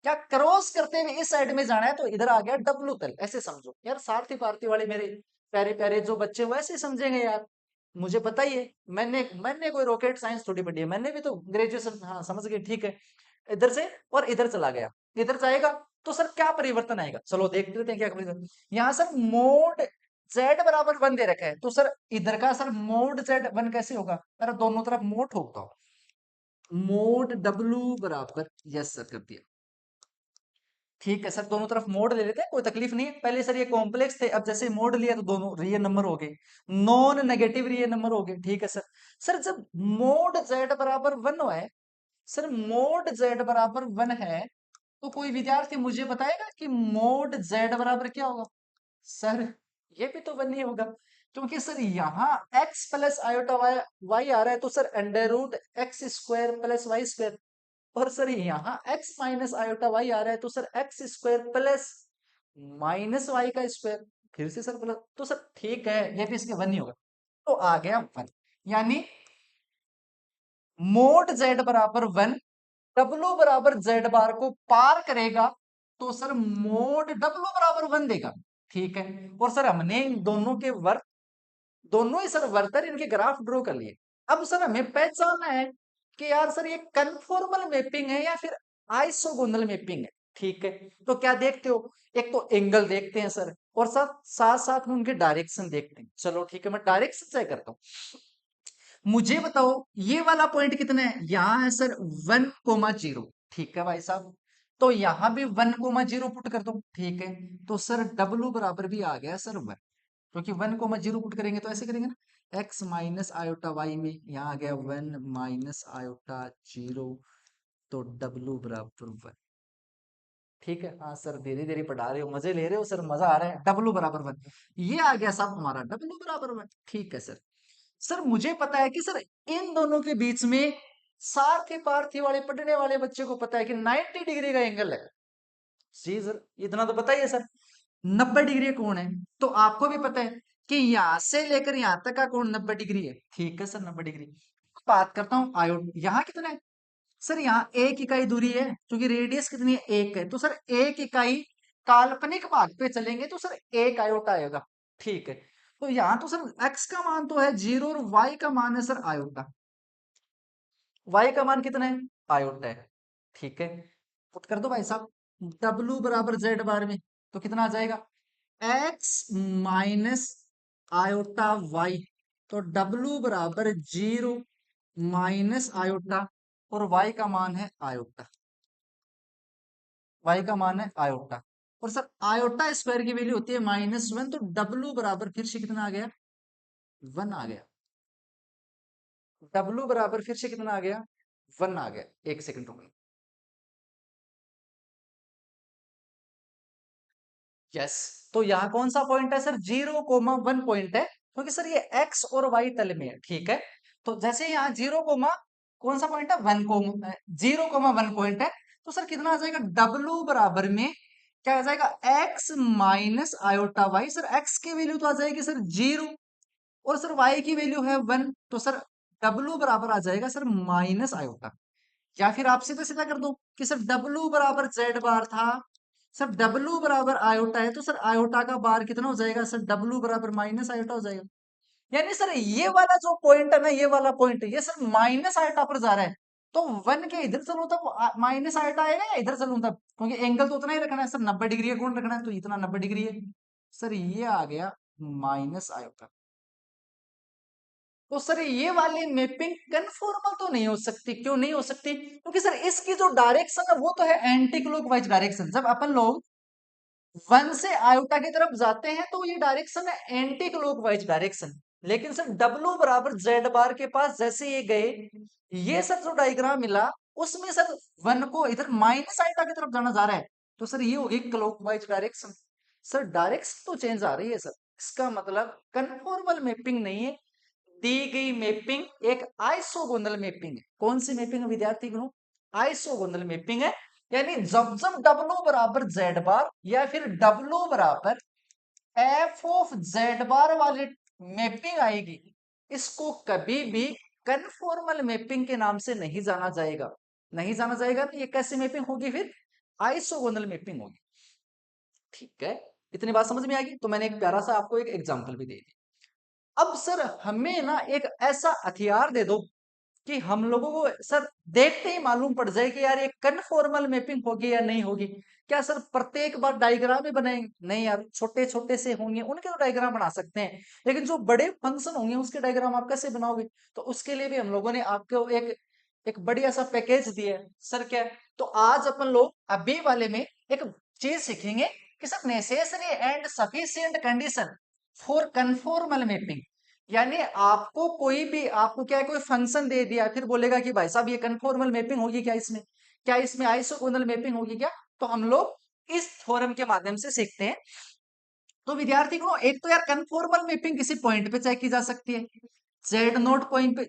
क्या क्रॉस करते हुए इस साइड में जाना है, तो इधर आ गया डब्लू तल। ऐसे समझो यार, सारथी पारथी वाले मेरे प्यारे प्यारे जो बच्चे वैसे समझेंगे यार, मुझे पता ही है, मैंने कोई रॉकेट साइंस थोड़ी पढ़ी है, मैंने भी तो ग्रेजुएशन, हाँ समझ गए, ठीक है। इधर से और इधर चला गया, इधर जाएगा तो सर क्या परिवर्तन आएगा, चलो देख लेते हैं क्या परिवर्तन। यहाँ सर मोड जेड बराबर 1 दे रखा है, तो सर इधर का सर मोड जेड 1 कैसे होगा? अरे दोनों तरफ मोड होगा, मोड डब्लू बराबर, यस सर कर दिया। ठीक है सर, दोनों तरफ मोड ले लेते हैं, कोई तकलीफ नहीं है। पहले सर ये कॉम्प्लेक्स थे, अब जैसे मोड लिया तो दोनों रियल नंबर हो गए, नॉन नेगेटिव रियल नंबर हो गए। ठीक है सर, सर जब मोड जेड बराबर 1 है, सर मोड जेड बराबर 1 है, तो कोई विद्यार्थी मुझे बताएगा कि मोड जेड बराबर क्या होगा? सर ये भी तो 1 ही होगा, क्योंकि सर यहाँ x प्लस आयोटा वाई आ रहा है, तो sir under root x square plus y square, और सर यहाँ x माइनस आयोटा वाई आ रहा है, तो sir x square plus minus y का स्क्वायर, फिर से सर प्लस, तो सर ठीक है ये भी इसके 1 ही होगा, तो आ गया 1। यानी मोड जेड बराबर 1 डब्लू बराबर जेड बार को पार करेगा, तो सर मोड डब्लू बराबर 1 देगा। ठीक है, और सर हमने इन दोनों के वर्क, दोनों ही सर वर्तर इनके ग्राफ ड्रॉ कर लिए। अब सर हमें पहचानना है कि यार सर ये कन्फॉर्मल मैपिंग है या फिर आइसोगोनल मैपिंग है। ठीक है, तो क्या देखते हो, एक तो एंगल देखते हैं सर, और साथ साथ साथ में उनके डायरेक्शन देखते हैं। चलो ठीक है, मैं डायरेक्शन चेक करता हूँ। मुझे बताओ ये वाला पॉइंट कितना है? यहाँ है सर 1,0। ठीक है भाई साहब, तो यहाँ भी 1,0 पुट कर दो। ठीक है, तो सर डब्लू बराबर भी आ गया सर 1, क्योंकि 1,0 पुट करेंगे तो ऐसे करेंगे ना, x माइनस आयोटा वाई में यहाँ आ गया 1 माइनस आयोटा 0, तो डब्लू बराबर 1। ठीक है, हाँ सर धीरे धीरे पढ़ा रहे हो, मजे ले रहे हो सर, मजा आ रहा है। डब्लू बराबर 1 ये आ गया साहब हमारा डब्लू बराबर 1। ठीक है सर, सर मुझे पता है कि सर इन दोनों के बीच में सारथी पार्थी वाले पढ़ने वाले बच्चे को पता है कि 90 डिग्री का एंगल है। जी सर, इतना तो पता ही है सर। 90 डिग्री कौन है, तो आपको भी पता है कि यहां से लेकर यहां तक का कोण 90 डिग्री है। ठीक है सर, 90 डिग्री। बात करता हूँ आयोट, यहाँ कितना है सर, यहाँ एक इकाई दूरी है, क्योंकि रेडियस कितनी है, एक है। तो सर एक इकाई काल्पनिक भाग पे चलेंगे तो सर एक आयोटा आएगा। ठीक है, तो यहाँ तो सर एक्स का मान तो है 0 और वाई का मान है सर आयोटा। वाई का मान कितना है, आयोटा है। ठीक है, पुट कर दो भाई साहब W बराबर जेड बार में, तो कितना आ जाएगा, एक्स माइनस आयोटा वाई। तो W बराबर 0 माइनस आयोटा, और वाई का मान है आयोटा। वाई का मान है आयोटा। और सर आयोटा स्क्वायर की वैल्यू होती है -1, तो W बराबर फिर से कितना आ गया, 1 आ गया। W बराबर फिर से कितना आ गया, 1 आ गया। एक सेकंड रुको। यस, तो यहाँ कौन सा पॉइंट है सर, 0,1 पॉइंट है, क्योंकि सर ये एक्स और वाई तल में है। ठीक है, तो जैसे यहाँ 0, कौन सा पॉइंट है, 0,1 पॉइंट है, तो सर कितना आ जाएगा, W बराबर में क्या आ जाएगा, x minus iota y. Sir x की वैल्यू तो आ जाएगी सर 0, और सर वाई की वैल्यू है 1, तो सर W बराबर आ जाएगा सर माइनस आयोटा। या फिर आप सीधा सीधा कर दो कि सर W बराबर जेड बार था, सर W बराबर आयोटा है, तो सर आयोटा का बार कितना हो जाएगा सर, W बराबर माइनस आयोटा हो जाएगा। यानी सर ये वाला जो पॉइंट है ना, ये वाला पॉइंट ये सर माइनस आयोटा पर जा रहा है। तो 1 के इधर चलूं तब माइनस आयोटा आएगा, या इधर चलूं तब, क्योंकि एंगल तो उतना ही रखना है सर, 90 डिग्री का कोण रखना है, तो इतना 90 डिग्री है। सर ये आ गया माइनस आयोटा। तो सर ये वाली मैपिंग कन्फॉर्मल तो नहीं हो सकती, क्यों नहीं हो सकती, क्योंकि सर इसकी जो डायरेक्शन है वो तो है एंटी क्लॉकवाइज डायरेक्शन। जब अपन लोग 1 से आयोटा की तरफ जाते हैं तो ये डायरेक्शन है एंटी क्लॉकवाइज डायरेक्शन। लेकिन सर W बराबर जेड बार के पास जैसे ये गए, ये सर जो डायग्राम मिला उसमें सर 1 को इधर माइनस आयोटा की तरफ जाना जा रहा है, तो सर ये होगी क्लॉकवाइज डायरेक्शन। सर डायरेक्शन तो चेंज आ रही है सर, इसका मतलब कन्फॉर्मल मैपिंग नहीं है। दी गई मैपिंग एक आइसोगोनल मैपिंग है। कौन सी मैपिंग है विद्यार्थी गणों, आइसोगोनल मैपिंग है। यानी जब जब W बराबर जेड बार या फिर W बराबर एफ ऑफ जेड बार वाली मैपिंग आएगी, इसको कभी भी कन्फॉर्मल मैपिंग के नाम से नहीं जाना जाएगा। नहीं जाना जाएगा, तो ये कैसी मैपिंग होगी, फिर आइसोगोनल मैपिंग होगी। ठीक है, इतनी बात समझ में आ गई। तो मैंने एक प्यारा सा आपको एक एग्जांपल भी दे दिया। अब सर हमें ना एक ऐसा हथियार दे दो कि हम लोगों को सर देखते ही मालूम पड़ जाए कि यार ये कन्फॉर्मल मैपिंग होगी या नहीं होगी। क्या सर प्रत्येक बार डायग्राम ही बनाएंगे, नहीं यार, छोटे छोटे से होंगे उनके तो डायग्राम बना सकते हैं, लेकिन जो बड़े फंक्शन होंगे उसके डायग्राम आप कैसे बनाओगे। तो उसके लिए भी हम लोगों ने आपको एक एक बढ़िया सा पैकेज दिया है सर। क्या है? तो आज अपन लोग अभी वाले में एक चीज सीखेंगे कि sir necessary and sufficient condition for conformal mapping. यानी आपको कोई भी, आपको क्या है, कोई फंक्शन दे दिया, फिर बोलेगा कि भाई साहब ये कन्फॉर्मल मैपिंग होगी क्या, इसमें क्या, इसमें आइसोगोनल मैपिंग होगी क्या। तो हम लोग इस थ्योरम के माध्यम से सीखते हैं। तो विद्यार्थी को एक तो यार कन्फॉर्मल मैपिंग किसी पॉइंट पे चेक की जा सकती है, जेड नोट पॉइंट पे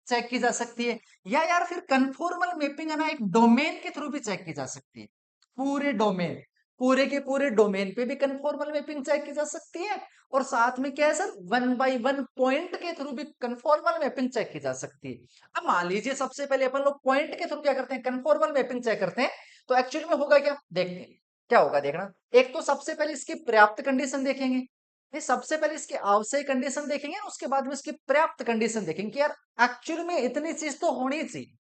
चेक की जा सकती है, या यार फिर कन्फॉर्मल मैपिंग है ना एक डोमेन के थ्रू भी चेक की जा सकती है। पूरे डोमेन, पूरे के पूरे डोमेन पे भी कन्फॉर्मल मैपिंग चेक की जा सकती है, और साथ में क्या है सर, 1 बाई 1 पॉइंट के थ्रू भी कन्फॉर्मल मैपिंग चेक की जा सकती है। अब मान लीजिए सबसे पहले अपन लोग पॉइंट के थ्रू क्या करते हैं, कन्फॉर्मल मैपिंग चेक करते हैं। तो एक्चुअली में होगा क्या, देखते हैं क्या होगा, देखना। एक तो सबसे पहले इसकी पर्याप्त कंडीशन देखेंगे, नहीं सबसे पहले इसकी आवश्यक कंडीशन देखेंगे, उसके बाद में इसकी पर्याप्त कंडीशन देखेंगे कि यार एक्चुअल में इतनी चीज तो होनी चाहिए।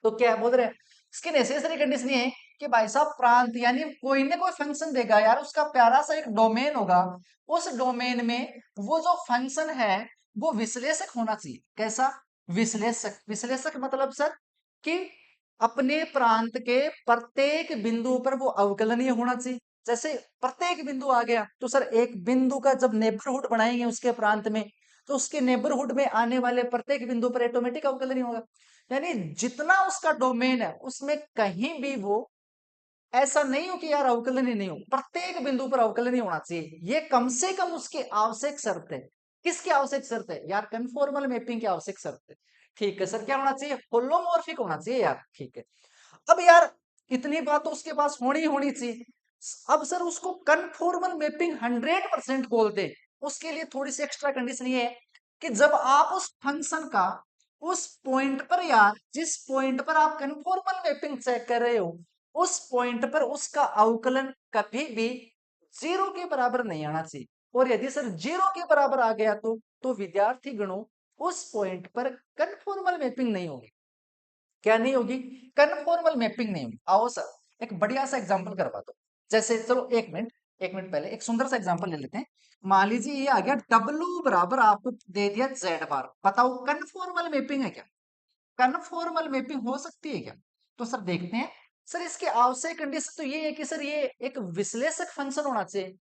तो क्या बोल रहे हैं, इसकी नेसेसरी कंडीशन ये है कि भाई साहब प्रांत, यानी कोई ना कोई फंक्शन देगा यार, उसका प्यारा सा एक डोमेन होगा, उस डोमेन में वो जो फंक्शन है वो विश्लेषक होना चाहिए। कैसा, विश्लेषक। विश्लेषक मतलब सर कि अपने प्रांत के प्रत्येक बिंदु पर वो अवकलनीय होना चाहिए। जैसे प्रत्येक बिंदु आ गया, तो सर एक बिंदु का जब नेबरहुड बनाएंगे उसके प्रांत में, तो उसके नेबरहुड में आने वाले प्रत्येक बिंदु पर ऑटोमेटिक अवकलनीय होगा। यानी जितना उसका डोमेन है उसमें कहीं भी वो ऐसा नहीं हो कि यार अवकलनीय नहीं हो, प्रत्येक बिंदु पर अवकलनीय होना चाहिए। ये कम से कम उसकी आवश्यक शर्त है। किसकी आवश्यक शर्त है यार, कन्फॉर्मल मैपिंग की आवश्यक शर्त है। ठीक है सर, क्या होना चाहिए? होलोमॉर्फिक होना चाहिए यार, ठीक है। अब यार इतनी बात तो उसके पास होनी चाहिए। अब सर उसको कन्फॉर्मल मैपिंग 100% बोलते हैं। उसके लिए थोड़ी सी एक्स्ट्रा कंडीशन ये है कि जब आप उस फंक्शन का उस पॉइंट पर यार, जिस पॉइंट पर आप कन्फॉर्मल मैपिंग चेक कर रहे हो, उस पॉइंट पर उसका अवकलन कभी भी जीरो के बराबर नहीं आना चाहिए। और यदि सर जीरो के बराबर आ गया तो विद्यार्थी गणों उस पॉइंट पर कन्फॉर्मल मैपिंग नहीं होगी। क्या नहीं होगी? कन्फॉर्मल मैपिंग नहीं होगी। आओ सर एक बढ़िया सा एग्जांपल करवा दो। जैसे चलो एक मिनट पहले एक सुंदर सा एग्जांपल ले लेते हैं। मान लीजिए ये आ गया डब्लू बराबर आपको दे दिया जेड बार, बताओ कन्फॉर्मल मैपिंग है क्या? कन्फॉर्मल मैपिंग हो सकती है क्या? तो सर देखते हैं। सर इसके आवश्यक कंडीशन तो ये है कि सर ये एक विश्लेषक फंक्शन होना चाहिए।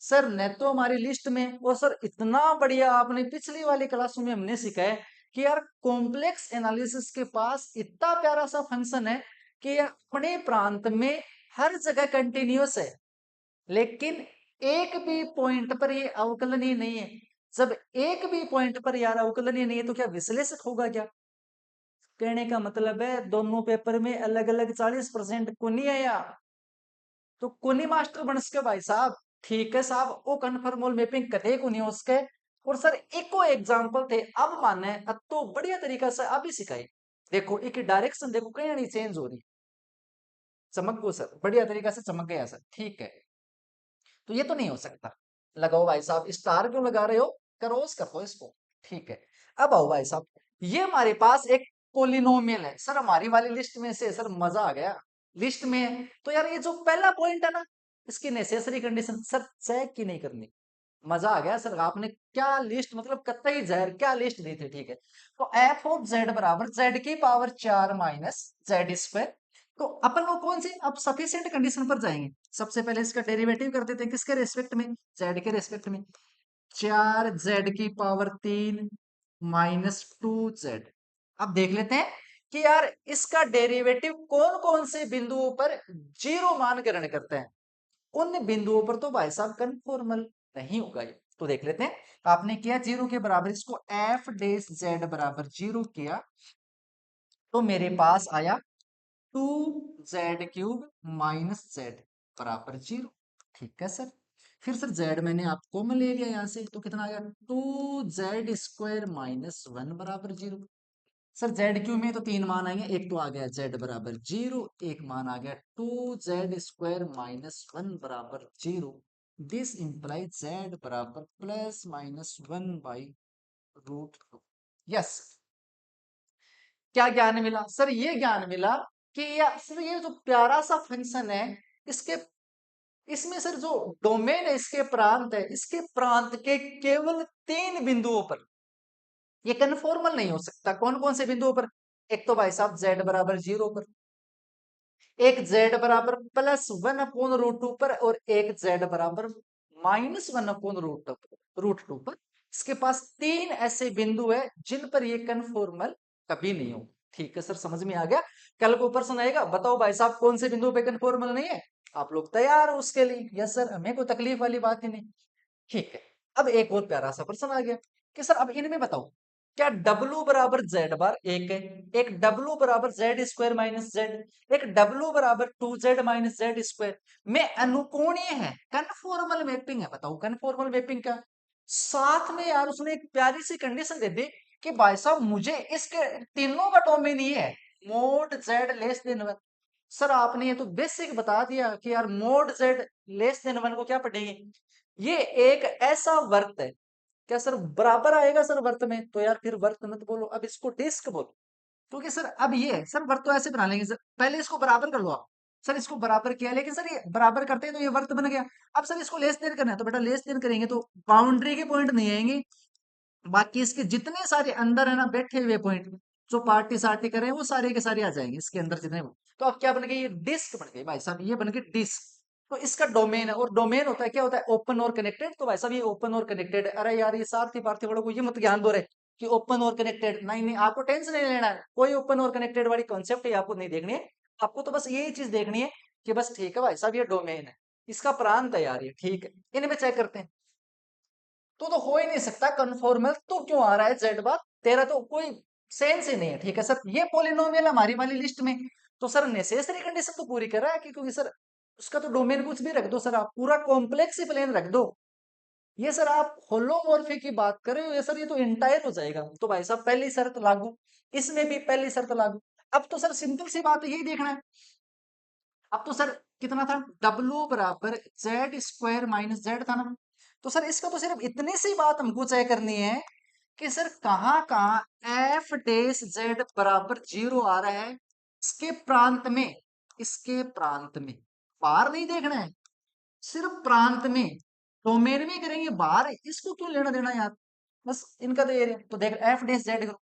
सर ने तो हमारी लिस्ट में, और सर इतना बढ़िया आपने पिछली वाली क्लास में हमने सीखा है कि यार कॉम्प्लेक्स एनालिसिस के पास इतना प्यारा सा फंक्शन है कि यार अपने प्रांत में हर जगह कंटिन्यूअस है, लेकिन एक भी पॉइंट पर ये अवकलनीय नहीं है। जब एक भी पॉइंट पर यार अवकलनीय नहीं है तो क्या विश्लेषक होगा क्या? कहने का मतलब है दोनों पेपर में अलग अलग 40% को नहीं है यार, तो कोनी मास्टर बन सके भाई साहब। ठीक है साहब, वो कन्फर्मल मैपिंग कदे को नहीं हो सके। और सर एको एग्जांपल थे, अब माने अब तो बढ़िया तरीका से अब ही सिखाई। देखो एक डायरेक्शन देखो कहीं नहीं चेंज हो रही, चमक गो सर, बढ़िया तरीका से चमक गया सर, ठीक है। तो ये तो नहीं हो सकता। लगाओ भाई साहब, स्टार क्यों लगा रहे हो? क्रॉस करो इसको, ठीक है। अब आओ भाई साहब, ये हमारे पास एक पोलिनोमियल है सर, हमारी वाली लिस्ट में से सर मजा आ गया। लिस्ट में है तो यार ये जो पहला पॉइंट है ना, इसकी नेसेसरी कंडीशन सर चेक की नहीं करनी। मजा आ गया सर, आपने क्या लिस्ट, मतलब कतई जहर क्या लिस्ट दी थी, ठीक है। तो एफ ऑफ जेड बराबर जेड की पावर 4 माइनस जेड स्क्वायर। तो अपन लोग कौन सी अब सफिशिएंट कंडीशन पर जाएंगे। सबसे पहले इसका डेरिवेटिव कर देते हैं, किसके रेस्पेक्ट में? जेड के रेस्पेक्ट में। 4 z की पावर 3 माइनस 2 z। अब देख लेते हैं कि यार इसका डेरिवेटिव कौन कौन से बिंदुओं पर जीरो मान ग्रहण करते हैं। उन बिंदुओं पर तो भाई साहब कन्फॉर्मल नहीं होगा ये। तो देख लेते हैं। आपने किया जीरो के बराबर, इसको एफ डेस जेड बराबर जीरो किया, तो मेरे पास आया 2z³ माइनस जेड बराबर जीरो। ठीक है सर। फिर सर जेड मैंने आप कॉमन ले लिया यहां से, तो कितना आ गया? 2z² माइनस 1 बराबर जीरो। सर जेड क्यू में तो तीन मान आएंगे, एक तो आ गया जेड बराबर जीरो, एक मान आ गया 2z² माइनस 1 बराबर जीरो। दिस इंप्लाइज जेड बराबर प्लस माइनस 1/√2। यस। क्या ज्ञान मिला सर? ये ज्ञान मिला कि यार सर ये जो प्यारा सा फंक्शन है, इसके इसमें सर जो डोमेन है, इसके प्रांत है, इसके प्रांत के केवल 3 बिंदुओं पर ये कन्फॉर्मल नहीं हो सकता। कौन कौन से बिंदुओं पर? एक तो भाई साहब जेड बराबर जीरो पर, एक जेड बराबर +1/√2 पर, और एक जेड बराबर -1/√2 पर। इसके पास 3 ऐसे बिंदु है जिन पर ये कन्फॉर्मल कभी नहीं हो। ठीक है सर, समझ में आ गया। कल को प्रश्न आएगा, बताओ भाई साहब कौन से बिंदु पे कन्फॉर्मल नहीं है। आप लोग तैयार हो उसके लिए? यस सर, हमें कोई तकलीफ वाली बात ही नहीं। ठीक है। अब एक और प्यारा सा प्रश्न आ गया कि सर अब इनमें बताओ, क्या W बराबर जेड बार एक है, एक W बराबर Z² माइनस जेड, एक W बराबर 2z माइनस जेड स्क्वायर में अनुकोणीय है, कन्फॉर्मल मैपिंग है। बताओ कन्फॉर्मल मैपिंग का। साथ में यार उसने एक प्यारी सी कंडीशन दे दी कि भाई साहब मुझे इसके तीनों का डोमेन ही है, mode Z less than 1। Sir आपने ये तो बेसिक बता दिया कि यार मोड जेड लेस देन 1 को क्या पढ़ेंगे। ये एक ऐसा वर्त है। क्या सर बराबर आएगा सर वर्त में? तो यार फिर वर्त मत बोलो, अब इसको डिस्क बोलो। क्योंकि सर अब ये है सर, वर्त तो ऐसे बना लेंगे सर, पहले इसको बराबर कर लो आप। सर इसको बराबर किया, लेकिन सर ये बराबर करते हैं तो ये वर्त बन गया। अब सर इसको लेस देन करना है, तो बेटा लेस देन करेंगे तो बाउंड्री के पॉइंट नहीं आएंगे, बाकी इसके जितने सारे अंदर है ना बैठे हुए पॉइंट, जो पार्टी सार्टी कर रहे हैं वो सारे के सारे आ जाएंगे इसके अंदर जितने। तो अब क्या बन गई? ये डिस्क बन गई भाई साहब, ये बन गई डिस्क। तो इसका डोमेन है, और डोमेन होता है क्या होता है? ओपन और कनेक्टेड। तो भाई साहब ये ओपन और कनेक्टेड है। अरे यार ये सारथी पार्थी वालों को ये मत ज्ञान दो रहे कि ओपन और कनेक्टेड, नहीं नहीं, आपको टेंशन नहीं लेना है, कोई ओपन और कनेक्टेड वाली कॉन्सेप्ट ही आपको नहीं देखनी है। आपको तो बस यही चीज देखनी है कि बस ठीक है भाई साहब ये डोमेन है, इसका प्रांत है यार ये, ठीक है। इनमें चेक करते हैं। तो हो ही नहीं सकता कन्फॉर्मल, तो क्यों आ रहा है जेड बार? तेरा तो कोई सेंस ही नहीं है। ठीक है सर, ये पोलिनोमियल हमारी वाली लिस्ट में, तो सर नेसेसरी कंडीशन तो पूरी कर रहा है क्योंकि सर उसका तो डोमेन कुछ भी रख दो सर, आप पूरा कॉम्प्लेक्स ही प्लेन रख दो। ये सर आप होलोमोर्फी की बात कर रहे हो, ये सर ये तो इंटायर हो जाएगा। तो भाई साहब पहली शर्त लागू, इसमें भी पहली शर्त लागू। अब तो सर सिंपल सी बात है, यही देखना है। अब तो सर कितना था, W बराबर जेड स्क्वायर माइनस जेड था ना। तो सर इसका तो सिर्फ इतनी सी बात हमको चेक करनी है कि सर कहाँ कहाँ एफ डेश जेड बराबर 0 आ रहा है, इसके प्रांत में, इसके प्रांत में। बाहर नहीं देखना है, सिर्फ प्रांत में। डोमेन में करेंगे बाहर, इसको क्यों लेना देना यार। बस इनका तो एरिया तो देख, एफ डेश जेड करो,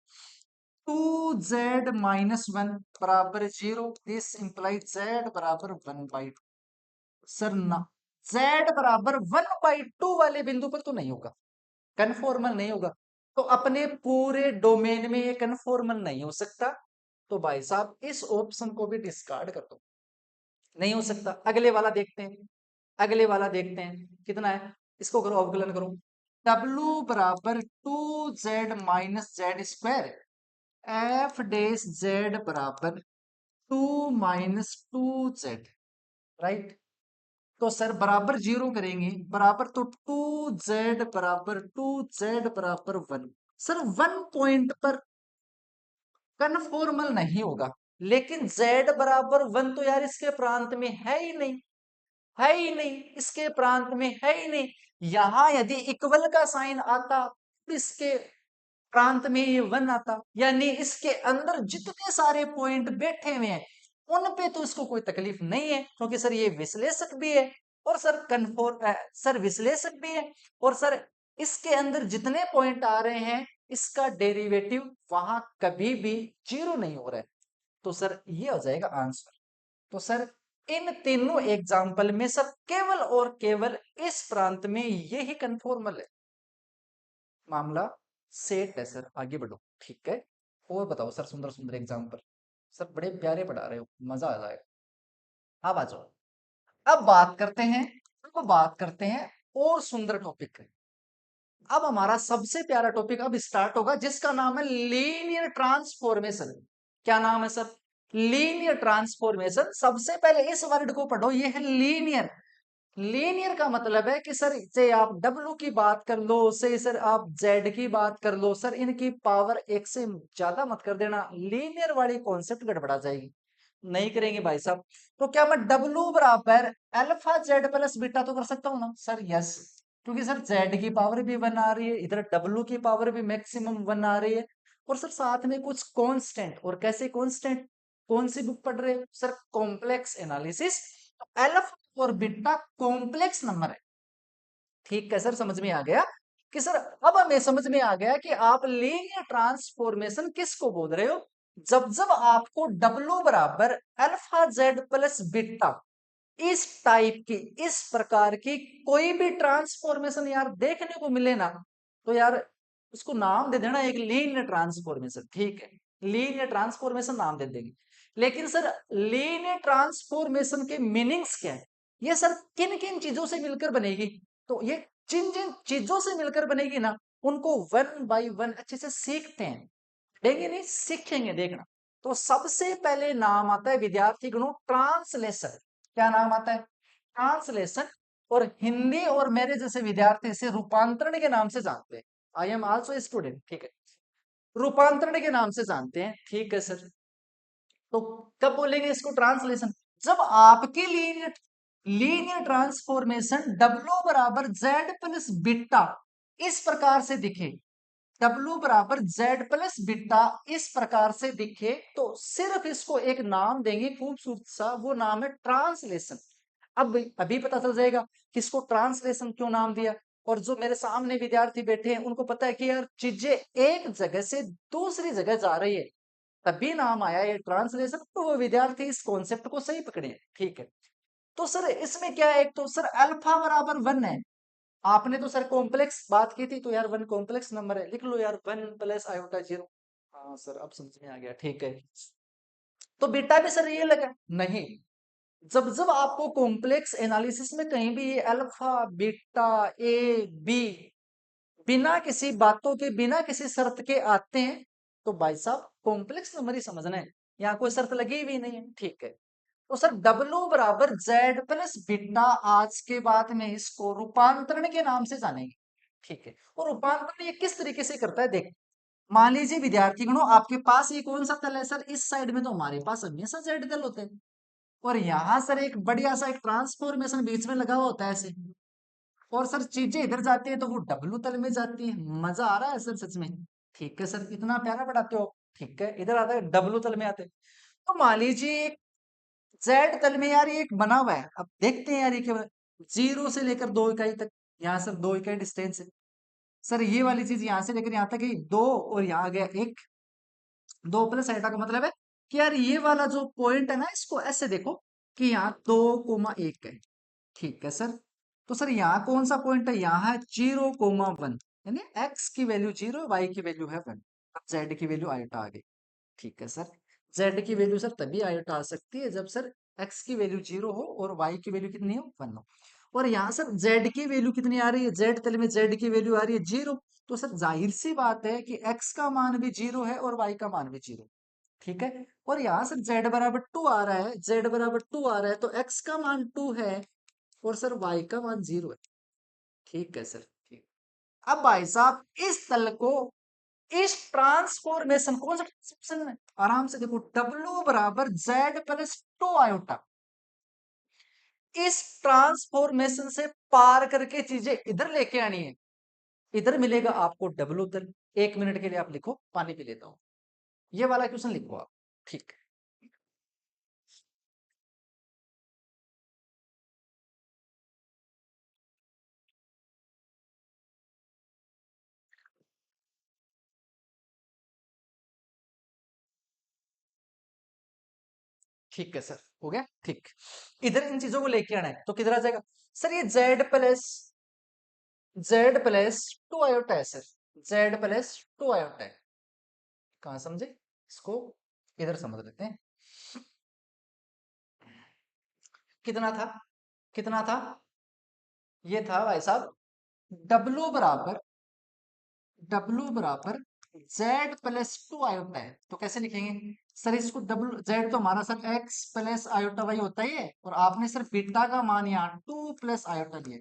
2z-1 बराबर 0, दिस इंप्लाइज z बराबर 1/2। सर ना, z बराबर 1/2 वाले बिंदु पर तो नहीं होगा, कन्फॉर्मल नहीं होगा। तो अपने पूरे डोमेन में ये कन्फॉर्मल नहीं हो सकता। तो भाई साहब इस ऑप्शन को भी डिस्कार्ड कर दो, नहीं हो सकता। अगले वाला देखते हैं, अगले वाला देखते हैं कितना है, इसको करो अवकलन करो। W बराबर 2z-z square F dash Z बराबर 2 - 2z, राइट। तो सर बराबर 0 करेंगे, बराबर तो 2z बराबर 1, सर 1 पॉइंट पर कन्फॉर्मल नहीं होगा। लेकिन z बराबर 1 तो यार इसके प्रांत में है ही नहीं, है ही नहीं, इसके प्रांत में है ही नहीं। यहां यदि इक्वल का साइन आता तो इसके प्रांत में ये 1 आता, यानी इसके अंदर जितने सारे पॉइंट बैठे हुए हैं उन पे तो इसको कोई तकलीफ नहीं है, क्योंकि सर ये विश्लेषक भी है और सर कन्फॉर्म सर विश्लेषक भी है, और सर इसके अंदर जितने पॉइंट आ रहे हैं इसका डेरिवेटिव वहां कभी भी 0 नहीं हो रहा है। तो सर ये हो जाएगा आंसर। तो सर इन तीनों एग्जाम्पल में सर केवल और केवल इस प्रांत में यही कन्फॉर्मल है। मामला सेट है सर, आगे बढ़ो। ठीक है, और बताओ सर, सुंदर सुंदर एग्जाम्पल। सर बड़े प्यारे पढ़ा रहे हो, मजा आ जाएगा। अब आ जाओ, अब बात करते हैं, अब बात करते हैं और सुंदर टॉपिक है। अब हमारा सबसे प्यारा टॉपिक अब स्टार्ट होगा, जिसका नाम है लीनियर ट्रांसफॉर्मेशन। क्या नाम है सर, लीनियर ट्रांसफॉर्मेशन। सबसे पहले इस वर्ड को पढ़ो, ये है लीनियर। लीनियर का मतलब है कि सर से आप W की बात कर लो, से सर आप Z की बात कर लो, सर इनकी पावर एक से ज्यादा मत कर देना, लीनियर वाली कॉन्सेप्ट गड़बड़ा जाएगी। नहीं करेंगे भाई साहब। तो क्या मैं W बराबर अल्फा जेड प्लस बीटा तो कर सकता हूँ ना सर, यस। क्योंकि सर Z की पावर भी 1 आ रही है, इधर W की पावर भी मैक्सिमम 1 आ रही है, और सर साथ में कुछ कांस्टेंट। और कैसे कांस्टेंट, कौन सी बुक पढ़ रहे हो सर, कॉम्प्लेक्स एनालिसिस। अल्फा और बीटा कॉम्प्लेक्स नंबर है। ठीक है सर, समझ में आ गया कि सर, अब हमें समझ में आ गया कि आप लीनियर ट्रांसफॉर्मेशन किसको बोल रहे हो। जब जब आपको W बराबर अल्फा जेड प्लस बीटा, इस टाइप की, इस प्रकार की कोई भी ट्रांसफॉर्मेशन यार देखने को मिले ना, तो यार उसको नाम दे देना एक लीनियर ट्रांसफॉर्मेशन। ठीक है, लीनियर ट्रांसफॉर्मेशन नाम दे देंगे। लेकिन सर लीनियर ट्रांसफॉर्मेशन के मीनिंग्स क्या है, ये सर किन किन चीजों से मिलकर बनेगी। तो ये जिन जिन चीजों से मिलकर बनेगी ना, उनको 1 बाय 1 अच्छे से सीखते हैं, देंगे नहीं, सीखेंगे, देखना। तो सबसे पहले नाम आता है विद्यार्थी गणों ट्रांसलेशन। क्या नाम आता है, ट्रांसलेशन। और हिंदी और मेरे जैसे विद्यार्थी इसे रूपांतरण के नाम से जानते हैं। आई एम आल्सो स्टूडेंट, ठीक है, रूपांतरण के नाम से जानते हैं। ठीक है सर, तो कब बोलेंगे इसको ट्रांसलेशन, जब आपकी लीनियर लीनियर ट्रांसफॉर्मेशन W बराबर Z प्लस बीटा इस प्रकार से दिखे, W बराबर Z प्लस बीटा इस प्रकार से दिखे, तो सिर्फ इसको एक नाम देंगे खूबसूरत सा, वो नाम है ट्रांसलेशन। अब अभी पता चल जाएगा किसको ट्रांसलेशन क्यों नाम दिया। और जो मेरे सामने विद्यार्थी बैठे हैं उनको पता है कि यार चीजें एक जगह से दूसरी जगह जा रही है, तभी नाम आया ये ट्रांसलेशन। तो वो विद्यार्थी इस कॉन्सेप्ट को सही पकड़े हैं। ठीक है, तो सर इसमें क्या है, एक तो सर अल्फा बराबर 1 है। आपने तो सर कॉम्प्लेक्स बात की थी, तो यार 1 कॉम्प्लेक्स नंबर है, लिख लो यार 1 प्लस आयोटा 0। हाँ सर अब समझ में आ गया, ठीक है। तो बीटा भी सर ये लगा नहीं, जब जब आपको कॉम्प्लेक्स एनालिसिस में कहीं भी ये अल्फा बीटा ए बी बिना किसी बातों के, बिना किसी शर्त के आते हैं, तो भाई साहब कॉम्प्लेक्स नंबर ही समझना है, यहाँ कोई शर्त लगी भी नहीं है, ठीक है। तो सर डब्लू बराबर जेड प्लस बीटा, आज के बाद में इसको रूपांतरण के नाम से जानेंगे, ठीक है। और रूपांतरण ये किस तरीके से करता है, देख, मान लीजिए विद्यार्थीगणों आपके पास ये कौन सा तल है सर, इस साइड में तो हमारे पास हमेशा जेड तल होते हैं, और यहाँ सर एक बढ़िया सा एक ट्रांसफॉर्मेशन बीच में लगा हुआ होता है ऐसे, और सर चीजें इधर जाती है तो वो डब्लू तल में जाती है। मजा आ रहा है सर सच में, ठीक है सर, इतना प्यारा पढ़ाते हो, ठीक है, इधर आता है डब्लू तल में आते हैं। तो मान लीजिए जेड तल में यार ये एक बना हुआ है, अब देखते हैं यार ये क्या, 0 से लेकर 2 इकाई तक, यहाँ सर 2 इकाई डिस्टेंस है। सर ये वाली चीज यहाँ से लेकर यहाँ तक गई 2, और यहाँ आ गया 1, 2 प्लस आइटा का मतलब है कि यार ये वाला जो पॉइंट है ना, इसको ऐसे देखो कि यहाँ 2, 1 है, ठीक है सर। तो सर यहाँ कौन सा पॉइंट है, यहाँ है 0, 1, यानी एक्स की वैल्यू 0, वाई की वैल्यू है 1, अब जेड की वैल्यू आयोटा आ गई, ठीक है सर। जेड की वैल्यू सर तभी आयोटा आ सकती है जब सर एक्स की वैल्यू 0 हो और वाई की वैल्यू कितनी हो, 1 हो। और यहाँ सर जेड की वैल्यू कितनी आ रही है, जेड तल में जेड की वैल्यू आ रही है 0, तो सर जाहिर सी बात है कि एक्स का मान भी 0 है और वाई का मान भी 0, ठीक है। और यहाँ सर z बराबर 2 आ रहा है, z बराबर 2 आ रहा है, तो x का मान 2 है और सर y का मान 0 है, ठीक है सर, ठीक। अब भाई साहब इस तल को, इस ट्रांसफॉर्मेशन, कौन सा ट्रांसफॉर्मेशन है, आराम से देखो, W बराबर Z प्लस 2 आयोटा, इस ट्रांसफॉर्मेशन से पार करके चीजें इधर लेके आनी है, इधर मिलेगा आपको W तल। 1 मिनट के लिए आप लिखो, पानी पी लेता हूं, ये वाला क्वेश्चन लिखो आप, ठीक। ठीक है सर, हो गया, ठीक। इधर इन चीजों को लेके आना है तो किधर आ जाएगा सर, ये Z प्लस 2 आयोटा है सर, Z प्लस 2 आयोटा है, कहां समझे इसको, इधर समझ लेते हैं। कितना था, कितना था, ये था भाई साहब W बराबर, Z प्लस 2 आयोटा है, तो कैसे लिखेंगे सर इसको, डब्लू जेड तो हमारा sir x plus iota y होता ही है, और आपने सर बीटा का मान यहाँ 2 प्लस आयोटा लिया,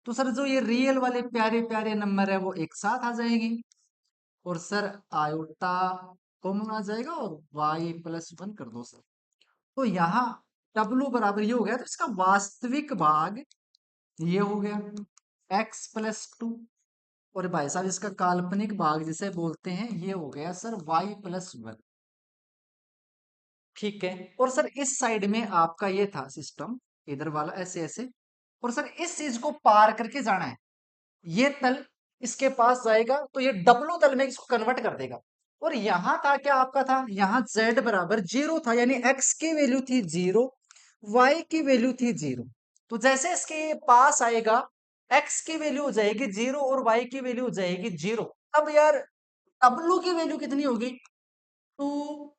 तो सर जो ये रियल वाले प्यारे प्यारे नंबर है वो एक साथ आ जाएंगे, और सर आयोटा कॉमन आ जाएगा और y+1 कर दो सर। तो यहाँ W बराबर ये हो गया, तो इसका वास्तविक भाग ये हो गया x+2, और भाई साहब इसका काल्पनिक भाग जिसे बोलते हैं ये हो गया सर y+1, ठीक है। और सर इस साइड में आपका ये था सिस्टम, इधर वाला ऐसे ऐसे, और सर इस चीज को पार करके जाना है, ये तल इसके पास जाएगा तो ये डब्लू तल में इसको कन्वर्ट कर देगा, और यहां था क्या आपका था, यहाँ z बराबर 0 था, यानी x की वैल्यू थी 0, y की वैल्यू थी 0, तो जैसे इसके पास आएगा x की वैल्यू हो जाएगी 0 और y की वैल्यू हो जाएगी 0। अब यार w की वैल्यू कितनी होगी, 2,